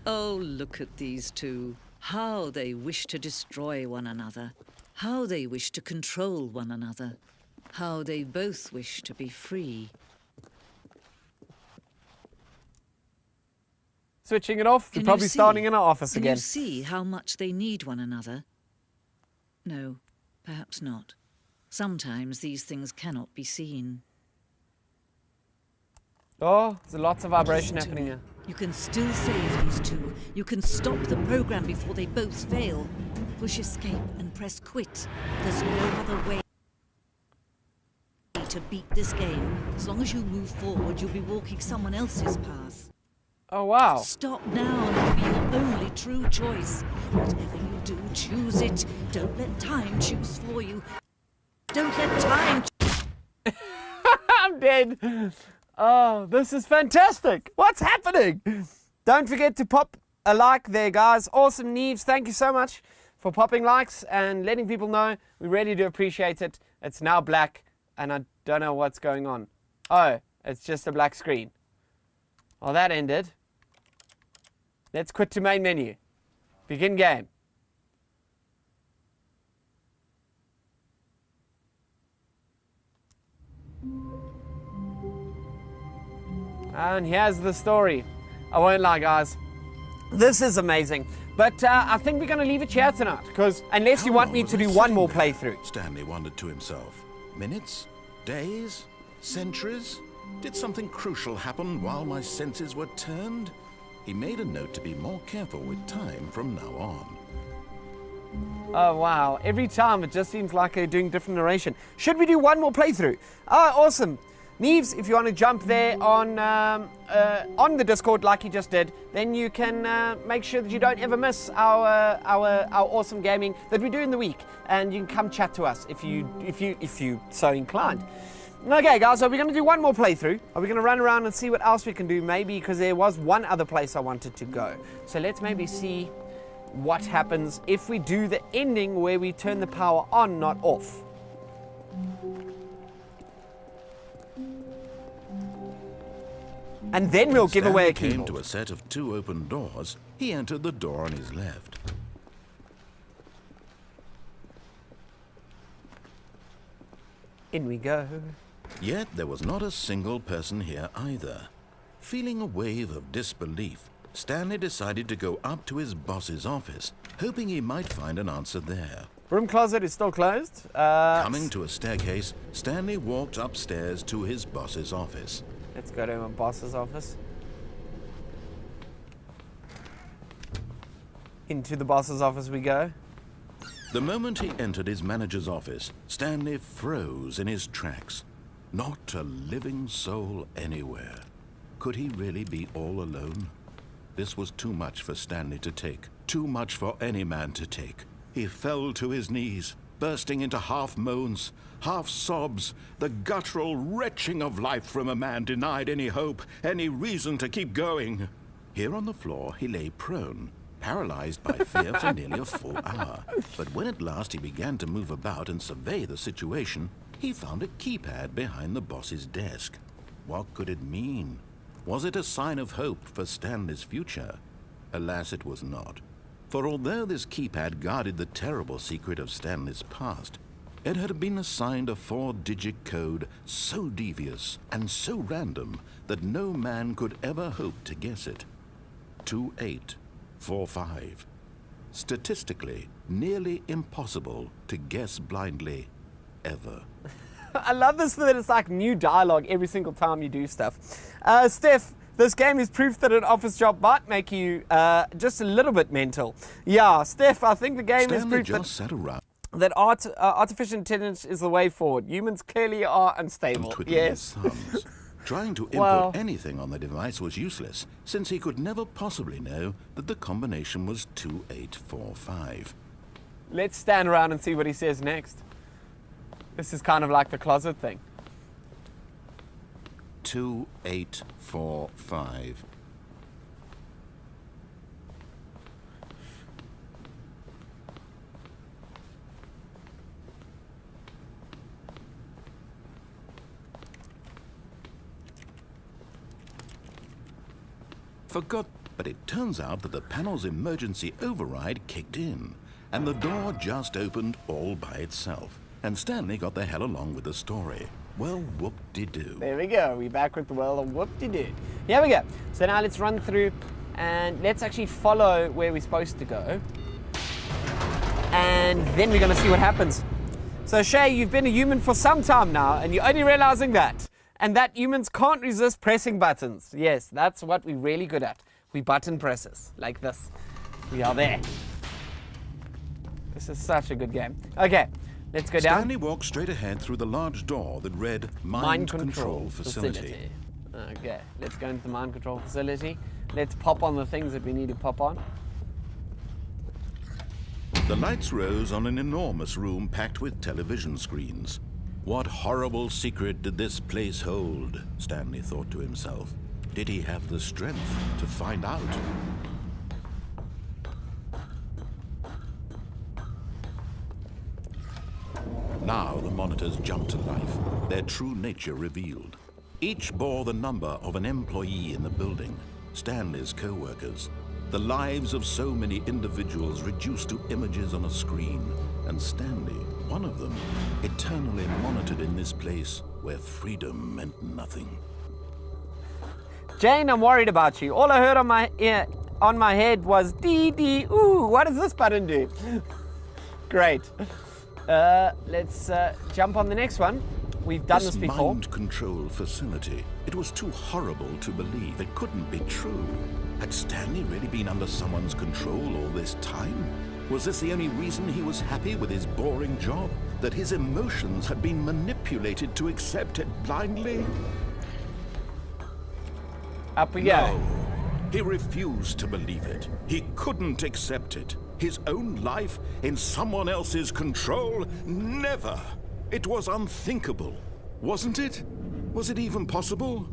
C: Oh, look at these two. How they wish to destroy one another. How they wish to control one another. How they both wish to be free.
A: Switching it off. We're probably starting in our office again.
C: Can you see how much they need one another? No, perhaps not. Sometimes these things cannot be seen.
A: Oh, there's lots of vibration happening here.
C: You can still save these two. You can stop the program before they both fail. Push escape and press quit. There's no other way to beat this game. As long as you move forward, you'll be walking someone else's path.
A: Oh, wow.
C: Stop now and it'll be your only true choice. Whatever you do, choose it. Don't let time choose for you. Don't let time...
A: I'm dead. Oh, this is fantastic. What's happening? Don't forget to pop a like there, guys. Awesome, Neves. Thank you so much for popping likes and letting people know. We really do appreciate it. It's now black, and I don't know what's going on. Oh, it's just a black screen. Well, that ended. Let's quit to main menu. Begin game. And here's the story. I won't lie, guys. This is amazing. But I think we're going to leave it here tonight. Because unless you want me to do one more playthrough.
B: Stanley wondered to himself. Minutes? Days? Centuries? Did something crucial happen while my senses were turned? He made a note to be more careful with time from now on.
A: Oh, wow. Every time it just seems like they're doing different narration. Should we do one more playthrough? Oh, awesome. Neves, if you want to jump there on the Discord like you just did, then you can make sure that you don't ever miss our awesome gaming that we do in the week, and you can come chat to us if you so inclined. Okay, guys, so we're going to do one more playthrough. Are we going to run around and see what else we can do? Maybe because there was one other place I wanted to go. So let's maybe see what happens if we do the ending where we turn the power on, not off. And then we'll give away a keyboard.
B: Came to a set of 2 open doors. He entered the door on his left.
A: In we go.
B: Yet there was not a single person here either. Feeling a wave of disbelief, Stanley decided to go up to his boss's office, hoping he might find an answer there.
A: Room closet is still closed.
B: Coming to a staircase, Stanley walked upstairs to his boss's office.
A: Let's go to my boss's office. Into the boss's office we go.
B: The moment he entered his manager's office, Stanley froze in his tracks. Not a living soul anywhere. Could he really be all alone? This was too much for Stanley to take. Too much for any man to take. He fell to his knees, bursting into half moans, half sobs, the guttural retching of life from a man denied any hope, any reason to keep going. Here on the floor he lay prone, paralyzed by fear for nearly a full hour. But when at last he began to move about and survey the situation, he found a keypad behind the boss's desk. What could it mean? Was it a sign of hope for Stanley's future? Alas, it was not. For although this keypad guarded the terrible secret of Stanley's past, it had been assigned a 4-digit code so devious and so random that no man could ever hope to guess it. 2845. Statistically, nearly impossible to guess blindly, ever.
A: I love this that it's like new dialogue every single time you do stuff. Steph, this game is proof that an office job might make you just a little bit mental. Yeah, Steph, I think the game is proof that artificial intelligence is the way forward. Humans clearly are unstable.
B: Yes. Trying to input
A: Well-
B: anything on the device was useless, since he could never possibly know that the combination was 2845.
A: Let's stand around and see what he says next. This is kind of like the closet thing.
B: 2845. Forgot, but it turns out that the panel's emergency override kicked in, and the door just opened all by itself. And Stanley got the hell along with the story. Well, whoop-de-doo.
A: There we go. We're back with the world of whoop-de-doo. Here we go. So now let's run through and let's actually follow where we're supposed to go. And then we're going to see what happens. So Shay, you've been a human for some time now and you're only realizing that. And that humans can't resist pressing buttons. Yes, that's what we're really good at. We button presses like this. We are there. This is such a good game. Okay, let's go down.
B: Stanley walked straight ahead through the large door that read Mind Control Facility.
A: Okay, let's go into the mind control facility. Let's pop on the things that we need to pop on.
B: The lights rose on an enormous room packed with television screens. What horrible secret did this place hold? Stanley thought to himself. Did he have the strength to find out? Now the monitors jumped to life, their true nature revealed. Each bore the number of an employee in the building, Stanley's co-workers. The lives of so many individuals reduced to images on a screen, and Stanley, one of them, eternally monitored in this place where freedom meant nothing.
A: Jane, I'm worried about you. All I heard on my ear, on my head was dee dee ooh. What does this button do? Great. Let's jump on the next one. We've done this before.
B: Mind control facility. It was too horrible to believe. It couldn't be true. Had Stanley really been under someone's control all this time? Was this the only reason he was happy with his boring job? That his emotions had been manipulated to accept it blindly?
A: Up we go.
B: No, he refused to believe it. He couldn't accept it. His own life in someone else's control? Never. It was unthinkable, wasn't it? Was it even possible?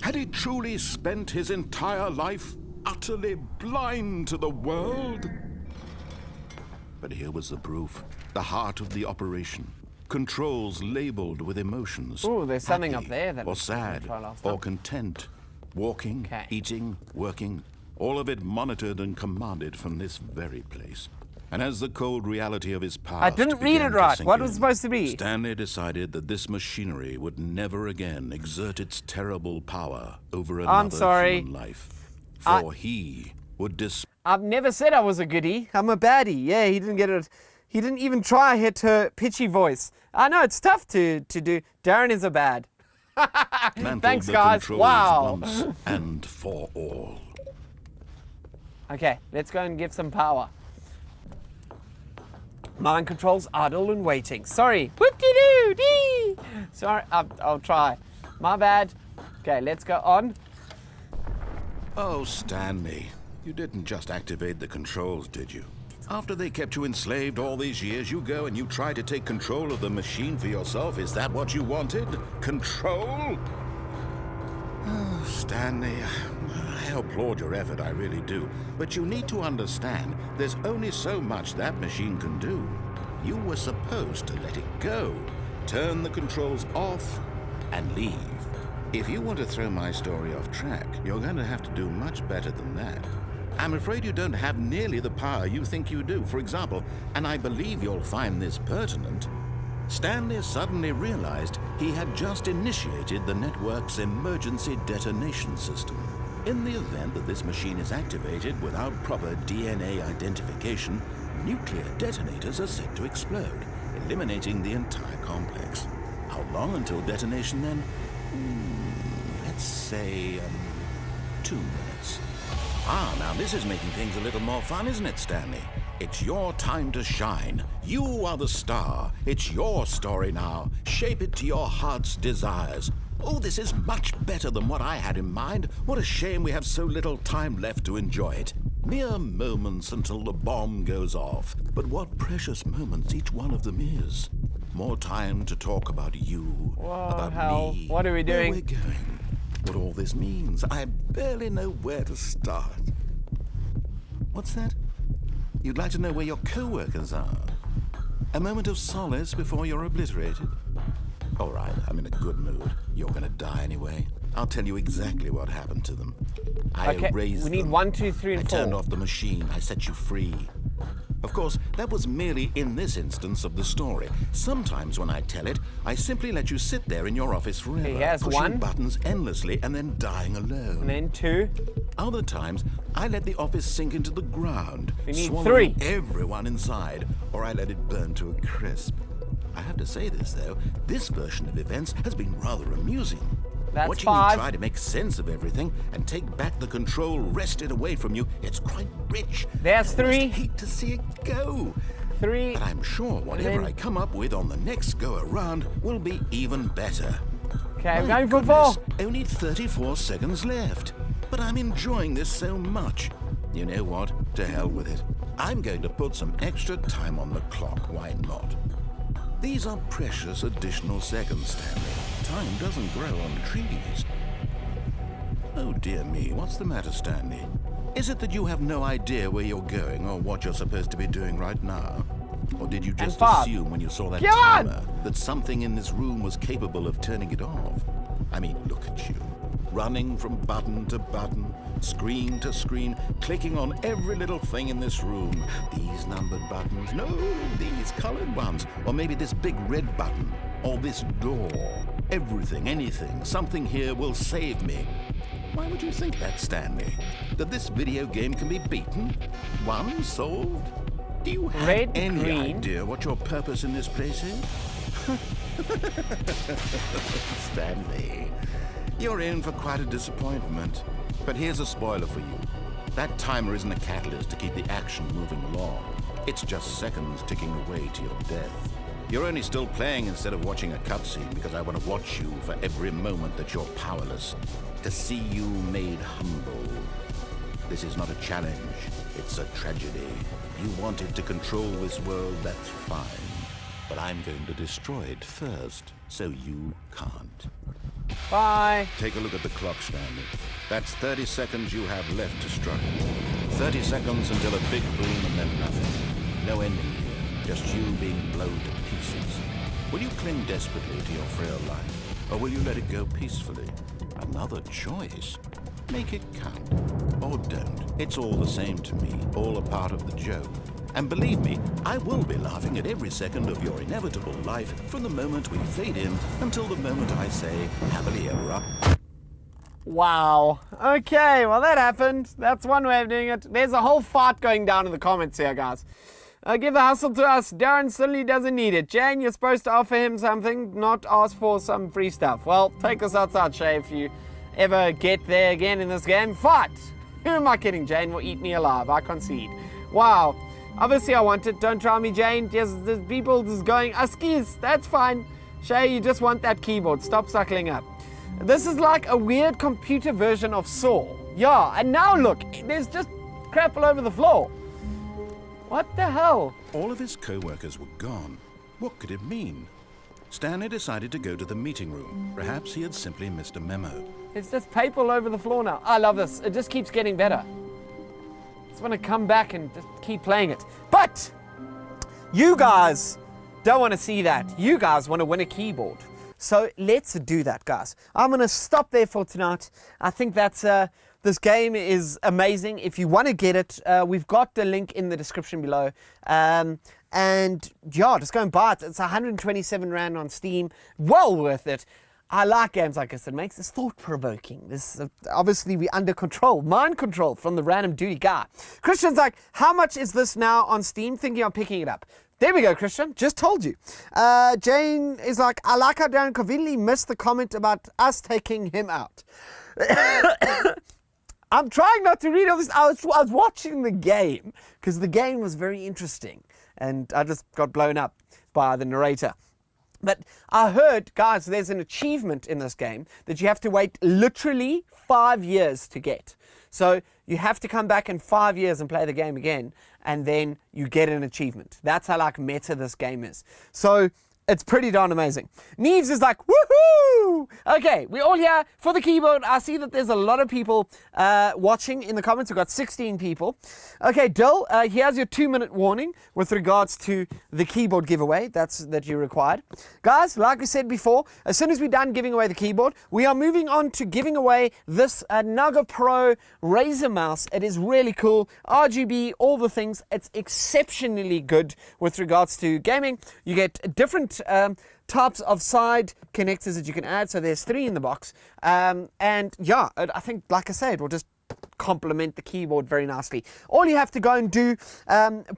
B: Had he truly spent his entire life utterly blind to the world? But here was the proof. The heart of the operation. Controls labeled with emotions.
A: Ooh, there's something
B: Happy
A: up there that
B: or
A: we
B: sad
A: didn't try last
B: or
A: time.
B: content. Walking,
A: Okay.
B: eating, working. All of it monitored and commanded from this very place. And as the cold reality of his past
A: I didn't read
B: began
A: it
B: to
A: right.
B: sink
A: What was it
B: in,
A: supposed to be?
B: Stanley decided that this machinery would never again exert its terrible power over another
A: sorry.
B: human life. For he would
A: I've never said I was a goodie. I'm a baddie. Yeah, he didn't get it. He didn't even try hit her pitchy voice. I know it's tough to do. Darren is a bad.
B: dismantle
A: Thanks,
B: the
A: guys.
B: controls
A: Wow.
B: once and for all.
A: Okay, let's go and give some power. Mind controls idle and waiting. Sorry. Whoop-de-doo, dee. Sorry, I'll try. My bad. Okay, let's go on.
B: Oh, Stanley, you didn't just activate the controls, did you? After they kept you enslaved all these years, you go and you try to take control of the machine for yourself. Is that what you wanted? Control? Oh, Stanley, I applaud your effort, I really do. But you need to understand, there's only so much that machine can do. You were supposed to let it go, turn the controls off, and leave. If you want to throw my story off track, you're going to have to do much better than that. I'm afraid you don't have nearly the power you think you do. For example, and I believe you'll find this pertinent, Stanley suddenly realized he had just initiated the network's emergency detonation system. In the event that this machine is activated without proper DNA identification, nuclear detonators are set to explode, eliminating the entire complex. How long until detonation then? Let's say 2 minutes. Ah, now this is making things a little more fun, isn't it, Stanley? It's your time to shine. You are the star. It's your story now. Shape it to your heart's desires. Oh, this is much better than what I had in mind. What a shame we have so little time left to enjoy it. Mere moments until the bomb goes off. But what precious moments each one of them is. More time to talk about you, about me.
A: What are we doing?
B: Where we're going. What all this means. I barely know where to start. What's that? You'd like to know where your co-workers are? A moment of solace before you're obliterated? All right, I'm in a good mood. You're gonna die anyway. I'll tell you exactly what happened to them. I erased them.
A: We need 1, 2, 3, and 4.
B: I turned off the machine. I set you free. Of course, that was merely in this instance of the story. Sometimes when I tell it, I simply let you sit there in your office forever,
A: Yes,
B: pushing
A: 1.
B: buttons endlessly and then dying alone.
A: And then 2.
B: Other times, I let the office sink into the ground,
A: We need
B: swallowing
A: 3.
B: everyone inside, or I let it burn to a crisp. I have to say this, though, this version of events has been rather amusing.
A: That's
B: Watching
A: 5.
B: you try to make sense of everything and take back the control wrested away from you, it's quite rich.
A: There's 3.
B: I hate to see it go.
A: 3.
B: But I'm sure whatever
A: then-
B: I come up with on the next go-around will be even better.
A: Okay, I'm
B: My
A: going for
B: goodness,
A: 4.
B: Only 34 seconds left. But I'm enjoying this so much. You know what? To hell with it. I'm going to put some extra time on the clock. Why not? These are precious additional seconds, Stanley. Time doesn't grow on trees. Oh dear me, what's the matter, Stanley? Is it that you have no idea where you're going or what you're supposed to be doing right now? Or did you just
A: 5.
B: assume when you saw that
A: Come on!
B: timer that something in this room was capable of turning it off? I mean, look at you. Running from button to button, screen to screen, clicking on every little thing in this room. These numbered buttons, no, these colored ones. Or maybe this big red button, or this door. Everything, anything, something here will save me. Why would you think that, Stanley? That this video game can be beaten? Won? Solved? Do you have
A: Red,
B: any
A: green.
B: idea what your purpose in this place is? Stanley, you're in for quite a disappointment. But here's a spoiler for you. That timer isn't a catalyst to keep the action moving along. It's just seconds ticking away to your death. You're only still playing instead of watching a cutscene because I want to watch you for every moment that you're powerless. To see you made humble. This is not a challenge. It's a tragedy. You wanted to control this world, that's fine. But I'm going to destroy it first, so you can't.
A: Bye.
B: Take a look at the clock, Stanley. That's 30 seconds you have left to struggle. 30 seconds until a big boom and then nothing. No ending here, just you being blown to pieces. Will you cling desperately to your frail life, or will you let it go peacefully? Another choice. Make it count. Or don't. It's all the same to me, all a part of the joke. And believe me, I will be laughing at every second of your inevitable life from the moment we fade in until the moment I say, happily ever after.
A: Wow. Okay, well that happened. That's one way of doing it. There's a whole fight going down in the comments here, guys. Give the hustle to us. Darren certainly doesn't need it. Jane, you're supposed to offer him something, not ask for some free stuff. Well, take us outside, Shay, if you ever get there again in this game. Fight! Who am I kidding? Jane will eat me alive. I concede. Wow. Obviously I want it. Don't try me, Jane. Just the people just going, Uskies, that's fine. Shay, you just want that keyboard. Stop suckling up. This is like a weird computer version of Saw. Yeah, and now look, there's just crap all over the floor. What the hell?
B: All of his co-workers were gone. What could it mean? Stanley decided to go to the meeting room. Perhaps he had simply missed a memo.
A: There's just paper all over the floor now. I love this. It just keeps getting better. I just want to come back and just keep playing it. But you guys don't want to see that. You guys want to win a keyboard. So let's do that, guys. I'm going to stop there for tonight. I think that's this game is amazing. If you want to get it, we've got the link in the description below. And yeah, just go and buy it. It's 127 Rand on Steam. Well worth it. I like games like this. It makes us thought-provoking. This obviously we're under control, mind control from the random duty guy. Christian's like, how much is this now on Steam? Thinking of picking it up. There we go, Christian. Just told you. Jane is like, I like how Darren conveniently missed the comment about us taking him out. I'm trying not to read all this. I was watching the game because the game was very interesting and I just got blown up by the narrator. But I heard, guys, there's an achievement in this game that you have to wait literally 5 years to get. So you have to come back in 5 years and play the game again, and then you get an achievement. That's how like meta this game is. So it's pretty darn amazing. Neves is like, woohoo! Okay, we're all here for the keyboard. I see that there's a lot of people watching in the comments. We've got 16 people. Okay, Dill, here's your 2-minute warning with regards to the keyboard giveaway that you required. Guys, like we said before, as soon as we're done giving away the keyboard, we are moving on to giving away this Naga Pro Razer mouse. It is really cool. RGB, all the things. It's exceptionally good with regards to gaming. You get different types of side connectors that you can add. So there's 3 in the box. And yeah, I think, like I said, we'll just complement the keyboard very nicely. All you have to go and do,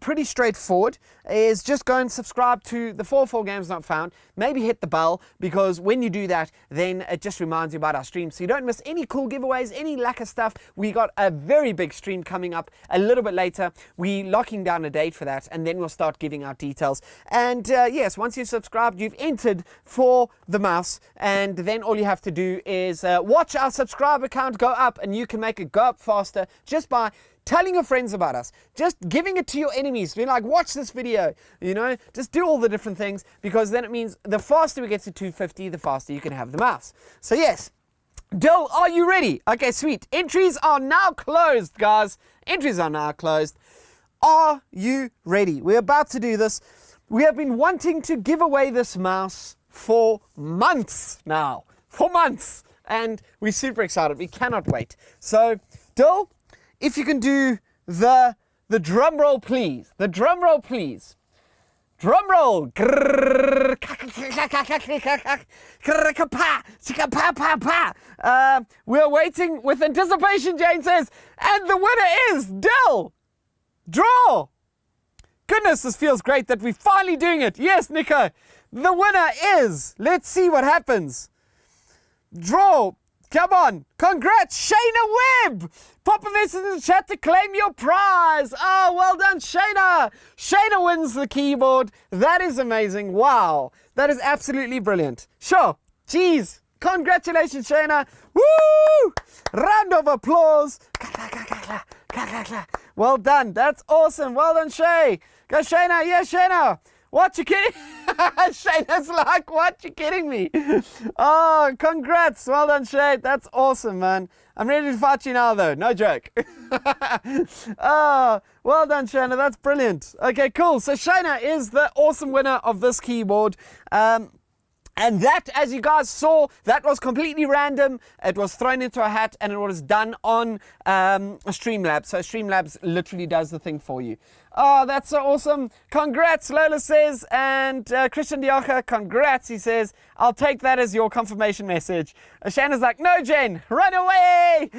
A: pretty straightforward, is just go and subscribe to the 44 Games Not Found. Maybe hit the bell, because when you do that, then it just reminds you about our stream, so you don't miss any cool giveaways, any lack of stuff. We got a very big stream coming up a little bit later. We're locking down a date for that, and then we'll start giving out details. And yes, once you've subscribed, you've entered for the mouse, and then all you have to do is watch our subscriber count go up, and you can make it go up faster just by telling your friends about us, just giving it to your enemies, being like, watch this video, you know, just do all the different things, because then it means the faster we get to 250, the faster you can have the mouse. So yes, Dill, are you ready? Okay, sweet. Entries are now closed, guys. Entries are now closed. Are you ready? We're about to do this. We have been wanting to give away this mouse for months now. For months. And we're super excited. We cannot wait. So, Dill, if you can do the drum roll, please. The drum roll, please. Drum roll. We're waiting with anticipation, Jane says. And the winner is Dill. Draw. Goodness, this feels great that we're finally doing it. Yes, Nico. The winner is. Let's see what happens. Draw. Come on. Congrats, Shayna Webb. Pop a message in the chat to claim your prize. Oh, well done, Shayna. Shayna wins the keyboard. That is amazing. Wow. That is absolutely brilliant. Sure. Jeez. Congratulations, Shayna. Woo! Round of applause. Well done. That's awesome. Well done, Shay. Go, Shayna. Yeah, Shayna. What, you kidding? Shayna's like, what, you kidding me? Oh, congrats. Well done, Shay. That's awesome, man. I'm ready to fight you now, though. No joke. Oh, well done, Shayna. That's brilliant. Okay, cool. So Shayna is the awesome winner of this keyboard. And that, as you guys saw, that was completely random. It was thrown into a hat, and it was done on Streamlabs. So Streamlabs literally does the thing for you. Oh, that's so awesome. Congrats, Lola says. And Christian Diacha, congrats, he says. I'll take that as your confirmation message. Shanna's like, no, Jen, run away.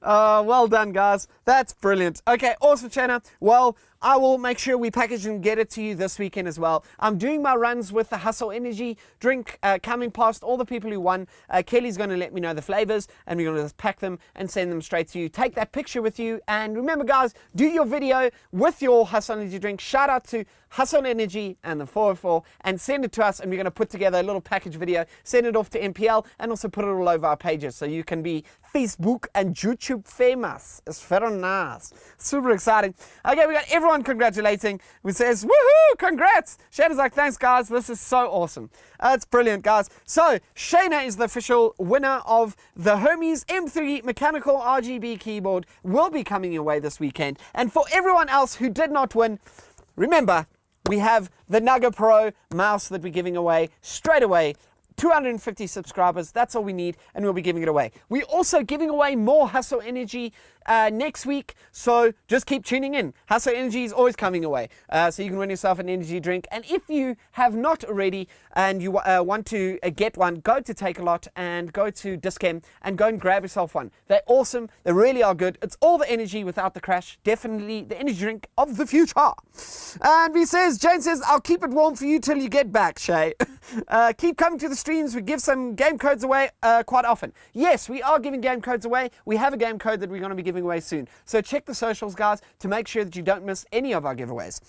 A: Well done, guys. That's brilliant. Okay, awesome, Shanna. Well, I will make sure we package and get it to you this weekend as well. I'm doing my runs with the Hustle Energy drink coming past all the people who won. Kelly's going to let me know the flavors, and we're going to just pack them and send them straight to you. Take that picture with you. And remember, guys, do your video with your Hustle Energy drink. Shout out to Hustle Energy and the 404 and send it to us, and we're going to put together a little package video, send it off to MPL, and also put it all over our pages so you can be Facebook and YouTube famous. It's very nice. Super exciting. Okay, we got everyone congratulating. We says, woohoo, congrats. Shayna's like, thanks, guys. This is so awesome. It's brilliant, guys. So Shayna is the official winner of the Hermes M3 mechanical RGB keyboard. Will be coming your way this weekend. And for everyone else who did not win, remember, we have the Naga Pro mouse that we're giving away straight away. 250 subscribers, that's all we need, and we'll be giving it away. We're also giving away more Hustle Energy next week, so just keep tuning in. Hustle Energy is always coming away, so you can win yourself an energy drink. And if you have not already and you want to get one, go to Take a Lot and go to Dischem and go and grab yourself one. They're awesome, they really are good. It's all the energy without the crash. Definitely the energy drink of the future. And he says, Jane says, I'll keep it warm for you till you get back, Shay. Keep coming to the streams, we give some game codes away quite often. Yes, we are giving game codes away. We have a game code that we're going to be giving away soon. So check the socials, guys, to make sure that you don't miss any of our giveaways.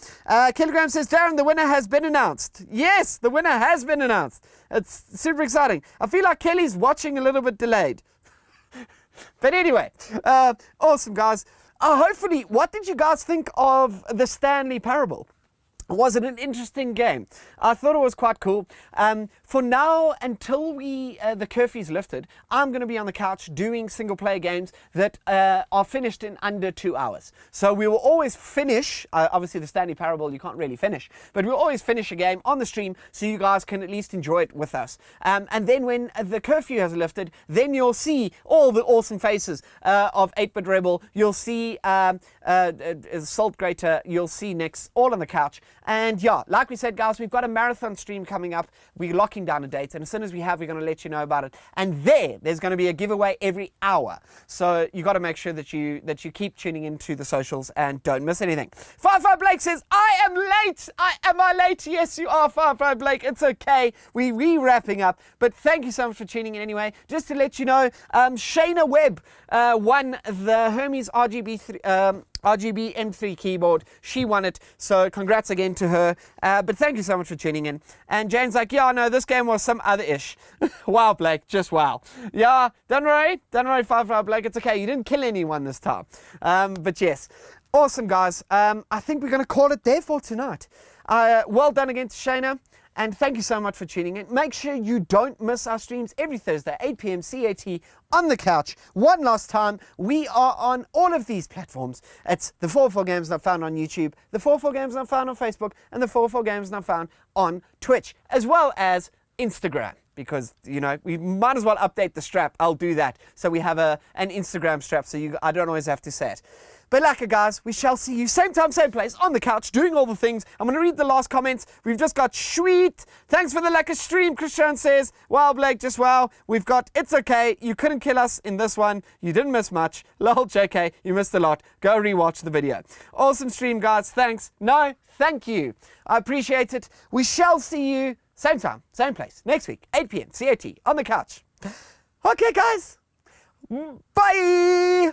A: Kilogram says, Darren, the winner has been announced. Yes, the winner has been announced. It's super exciting. I feel like Kelly's watching a little bit delayed. But anyway, awesome, guys. Hopefully, what did you guys think of the Stanley Parable? Was it an interesting game? I thought it was quite cool. For now, until the curfew's lifted, I'm going to be on the couch doing single-player games that are finished in under 2 hours. So we will always finish, obviously the Stanley Parable you can't really finish, but we'll always finish a game on the stream so you guys can at least enjoy it with us. And then when the curfew has lifted, then you'll see all the awesome faces of 8-Bit Rebel. You'll see Salt Grater, you'll see Nix, all on the couch. And yeah, like we said, guys, we've got a marathon stream coming up. We're locking down a date, and as soon as we have, we're going to let you know about it. And there's going to be a giveaway every hour. So you got to make sure that you keep tuning into the socials and don't miss anything. 55 Blake says, I am late. Am I late? Yes, you are, 55 Blake. It's okay. We're wrapping up. But thank you so much for tuning in anyway. Just to let you know, Shayna Webb won the Hermes RGB M3 keyboard. She won it, so congrats again to her. But thank you so much for tuning in. And Jane's like, yeah, no, this game was some other ish. Wow, Blake, just wow. Yeah, don't worry, 55 Blake, it's okay. You didn't kill anyone this time. But yes, awesome, guys. I think we're going to call it there for tonight. Well done again to Shayna. And thank you so much for tuning in. Make sure you don't miss our streams every Thursday, 8 p.m. CAT on the couch. One last time, we are on all of these platforms. It's the 44 Games Not Found on YouTube, the 44 Games Not Found on Facebook, and the 44 Games Not Found on Twitch, as well as Instagram. Because, you know, we might as well update the strap. I'll do that. So we have an Instagram strap, so I don't always have to say it. But like it, guys, we shall see you same time, same place, on the couch, doing all the things. I'm going to read the last comments. We've just got Sweet. Thanks for the lekker stream, Christian says. Wow, Blake, just wow. We've got It's Okay. You couldn't kill us in this one. You didn't miss much. Lol, JK, you missed a lot. Go rewatch the video. Awesome stream, guys. Thanks. No, thank you. I appreciate it. We shall see you same time, same place, next week, 8 p.m. CAT on the couch. Okay, guys. Bye.